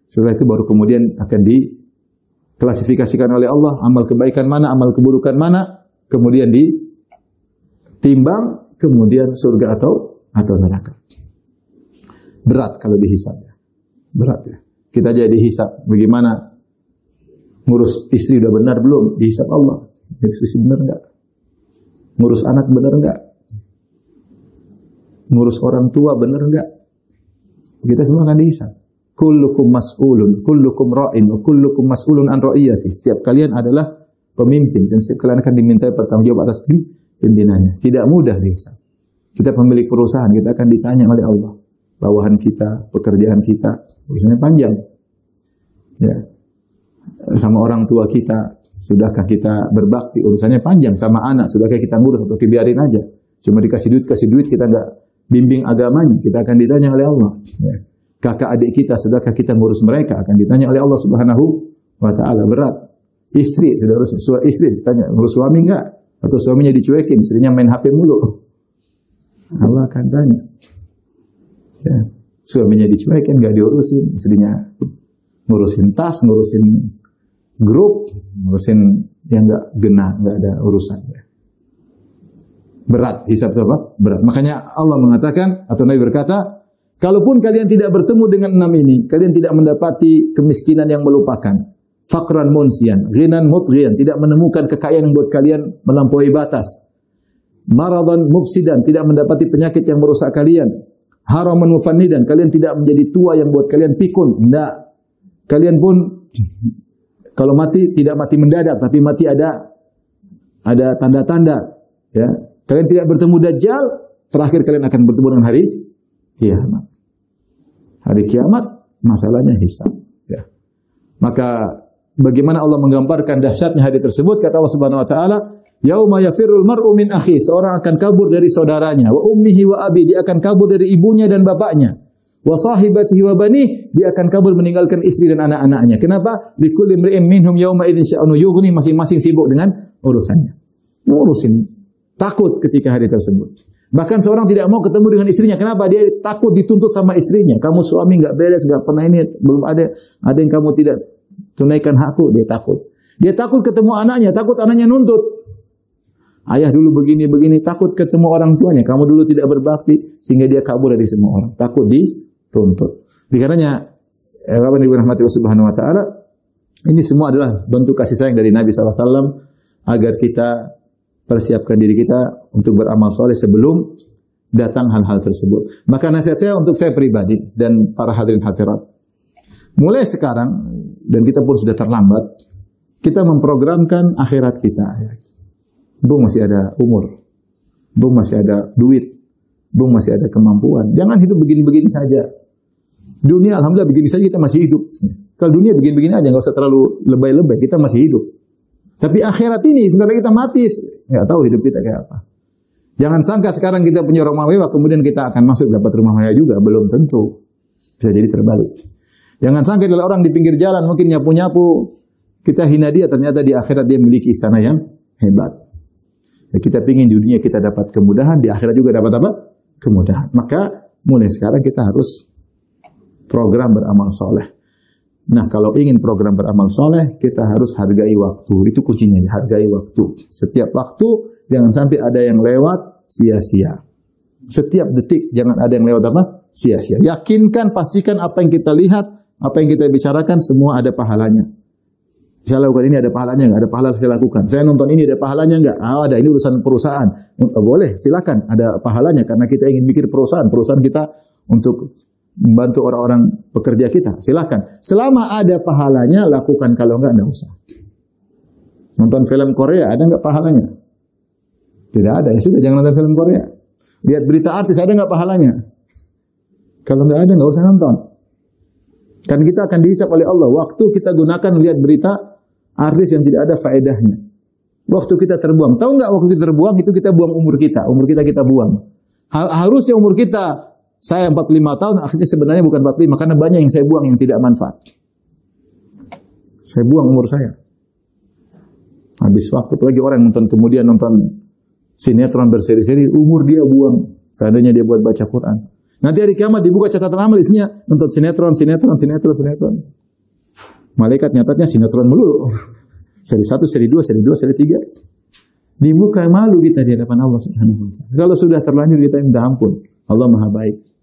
Setelah itu baru kemudian akan diklasifikasikan oleh Allah, amal kebaikan mana, amal keburukan mana, kemudian ditimbang, kemudian surga atau neraka. Berat kalau dihisab ya. Berat ya. Kita jadi hisab, bagaimana ngurus istri udah benar belum? Dihisab Allah. Ngurus istri benar enggak? Ngurus anak benar enggak? Ngurus orang tua benar enggak? Kita semua akan dihisab. Kullukum mas'ulun, kullukum ra'in, wa kullukum mas'ulun an ra'iyati. Setiap kalian adalah pemimpin dan setiap kalian akan diminta bertanggung jawab atas pimpinannya. Tidak mudah dihisab. Kita pemilik perusahaan, kita akan ditanya oleh Allah. Bawahan kita, pekerjaan kita, urusannya panjang. Ya. Sama orang tua kita, sudahkah kita berbakti? Urusannya panjang. Sama anak, sudahkah kita ngurus atau biarin aja? Cuma dikasih duit, kita enggak bimbing agamanya, kita akan ditanya oleh Allah. Ya. Kakak adik kita, sudahkah kita ngurus mereka? Akan ditanya oleh Allah Subhanahu wa taala. Berat. Istri, sudah urus istri, tanya, ngurus suami enggak? Atau suaminya dicuekin, istrinya main HP mulu. Allah akan tanya. Ya. Suaminya dicuekin, enggak diurusin, istrinya ngurusin tas, ngurusin grup, ngurusin yang enggak genah, enggak ada urusan. Ya. Berat, hisab itu apa? Berat. Makanya Allah mengatakan, atau Nabi berkata, kalaupun kalian tidak bertemu dengan 6 ini, kalian tidak mendapati kemiskinan yang melupakan, faqran munsian, ghinan mutghiyan, tidak menemukan kekayaan yang buat kalian melampaui batas, maradan mufsidan, tidak mendapati penyakit yang merusak kalian, haraman mufannidan, kalian tidak menjadi tua yang buat kalian pikun. Tidak. Kalian pun kalau mati tidak mati mendadak, tapi mati ada tanda-tanda. Ya, kalian tidak bertemu Dajjal, terakhir kalian akan bertemu dengan hari kiamat. Hari kiamat masalahnya hisab. Ya. Maka bagaimana Allah menggambarkan dahsyatnya hari tersebut? Kata Allah Subhanahu Wa Taala, yauma yafirul mar'u min akhi, seorang akan kabur dari saudaranya, wa ummihi wa abi, dia akan kabur dari ibunya dan bapaknya, wa sahibatihi wa bani, dia akan kabur meninggalkan istri dan anak-anaknya. Kenapa? Likulli imri'in minhum yauma idzin sya'nu yughni, masing-masing sibuk dengan urusannya. Ngurusin, takut ketika hari tersebut. Bahkan seorang tidak mau ketemu dengan istrinya. Kenapa? Dia takut dituntut sama istrinya. Kamu suami enggak beres, enggak pernah ini, belum ada yang kamu tidak tunaikan hakku, dia takut. Dia takut ketemu anaknya, takut anaknya nuntut. Ayah dulu begini-begini, takut ketemu orang tuanya. Kamu dulu tidak berbakti, sehingga dia kabur dari semua orang. Takut dituntut. Dikarenanya, Bapak Ibu rahmati Allah Subhanahu Wa Taala, ini semua adalah bentuk kasih sayang dari Nabi SAW agar kita persiapkan diri kita untuk beramal soleh sebelum datang hal-hal tersebut. Maka nasihat saya untuk saya pribadi dan para hadirin hadirat, mulai sekarang, dan kita pun sudah terlambat, kita memprogramkan akhirat kita. Bung masih ada umur, Bung masih ada duit, Bung masih ada kemampuan. Jangan hidup begini-begini saja. Dunia alhamdulillah begini saja kita masih hidup. Kalau dunia begini-begini aja, nggak usah terlalu lebay-lebay, kita masih hidup. Tapi akhirat ini, sebentar kita mati, nggak tahu hidup kita kayak apa. Jangan sangka sekarang kita punya rumah mewah, kemudian kita akan masuk dapat rumah mewah juga, belum tentu. Bisa jadi terbalik. Jangan sangka adalah orang di pinggir jalan mungkin nyapu-nyapu, kita hina dia, ternyata di akhirat dia memiliki istana yang hebat. Ya, kita pingin di dunia kita dapat kemudahan, di akhirat juga dapat apa? Kemudahan. Maka mulai sekarang kita harus program beramal soleh. Nah, kalau ingin program beramal soleh, kita harus hargai waktu. Itu kuncinya, hargai waktu. Setiap waktu, jangan sampai ada yang lewat sia-sia. Setiap detik, jangan ada yang lewat apa? Sia-sia. Yakinkan, pastikan apa yang kita lihat, apa yang kita bicarakan, semua ada pahalanya. Saya lakukan ini ada pahalanya enggak? Ada pahala saya lakukan. Saya nonton ini ada pahalanya enggak? Ada, ini urusan perusahaan. Boleh, silakan. Ada pahalanya karena kita ingin bikin perusahaan kita untuk membantu orang-orang pekerja kita, silakan. Selama ada pahalanya, lakukan. Kalau enggak usah. Nonton film Korea, ada enggak pahalanya? Tidak ada. Ya sudah, jangan nonton film Korea. Lihat berita artis, ada enggak pahalanya? Kalau enggak ada, enggak usah nonton. Kan kita akan dihisab oleh Allah. Waktu kita gunakan lihat berita artis yang tidak ada faedahnya. Waktu kita terbuang. Tahu enggak waktu kita terbuang, itu kita buang umur kita. Umur kita buang. Harusnya umur kita, saya 45 tahun, akhirnya sebenarnya bukan 45, karena banyak yang saya buang yang tidak manfaat. Saya buang umur saya. Habis waktu, apalagi orang nonton kemudian nonton sinetron berseri-seri, umur dia buang. Seandainya dia buat baca Quran. Nanti hari kiamat dibuka catatan amal, isinya nonton sinetron. Malaikat nyatatnya sinetron melulu. Seri 1, seri 2, seri 2, seri 3. Dibuka, malu kita di hadapan Allah Subhanahu wa Ta'ala. Kalau sudah terlanjur kita minta ampun. Allah Maha Baik.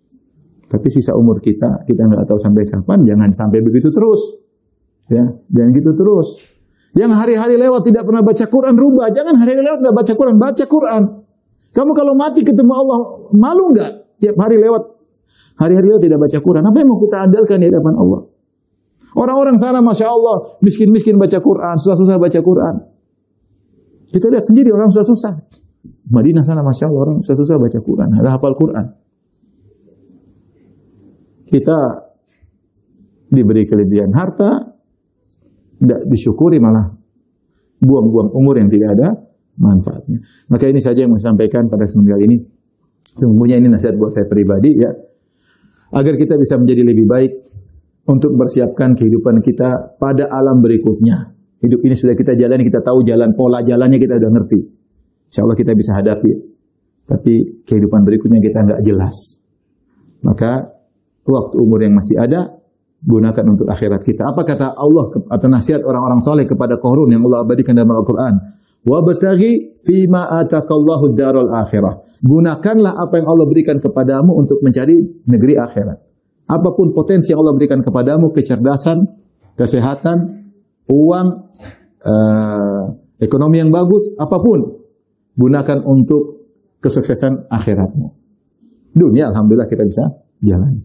Tapi sisa umur kita nggak tahu sampai kapan. Jangan sampai begitu terus. Ya, jangan gitu terus. Yang hari-hari lewat tidak pernah baca Quran, rubah. Jangan hari-hari lewat nggak baca Quran, baca Quran. Kamu kalau mati ketemu Allah, malu nggak? Tiap hari lewat, hari-hari lewat tidak baca Quran. Apa yang mau kita andalkan di hadapan Allah? Orang-orang sana, masya Allah, miskin-miskin baca Quran, susah-susah baca Quran. Kita lihat sendiri orang susah-susah. Madinah sana, masya Allah, orang susah-susah baca Quran, ada hafal Quran. Kita diberi kelebihan harta, tidak disyukuri, malah buang-buang umur yang tidak ada manfaatnya. Maka ini saja yang saya sampaikan pada kesempatan kali ini. Sesungguhnya ini nasihat buat saya pribadi, ya, agar kita bisa menjadi lebih baik untuk mempersiapkan kehidupan kita pada alam berikutnya. Hidup ini sudah kita jalani, kita tahu jalan, pola jalannya kita sudah ngerti. Insya Allah kita bisa hadapi. Tapi kehidupan berikutnya kita nggak jelas. Maka waktu umur yang masih ada, gunakan untuk akhirat kita. Apa kata Allah atau nasihat orang-orang soleh kepada Qarun yang Allah abadikan dalam Al-Quran? Wabtaghi fima atakallahu darul akhirah. Gunakanlah apa yang Allah berikan kepadamu untuk mencari negeri akhirat. Apapun potensi yang Allah berikan kepadamu, kecerdasan, kesehatan, uang, ekonomi yang bagus, apapun, gunakan untuk kesuksesan akhiratmu. Dunia alhamdulillah kita bisa jalan.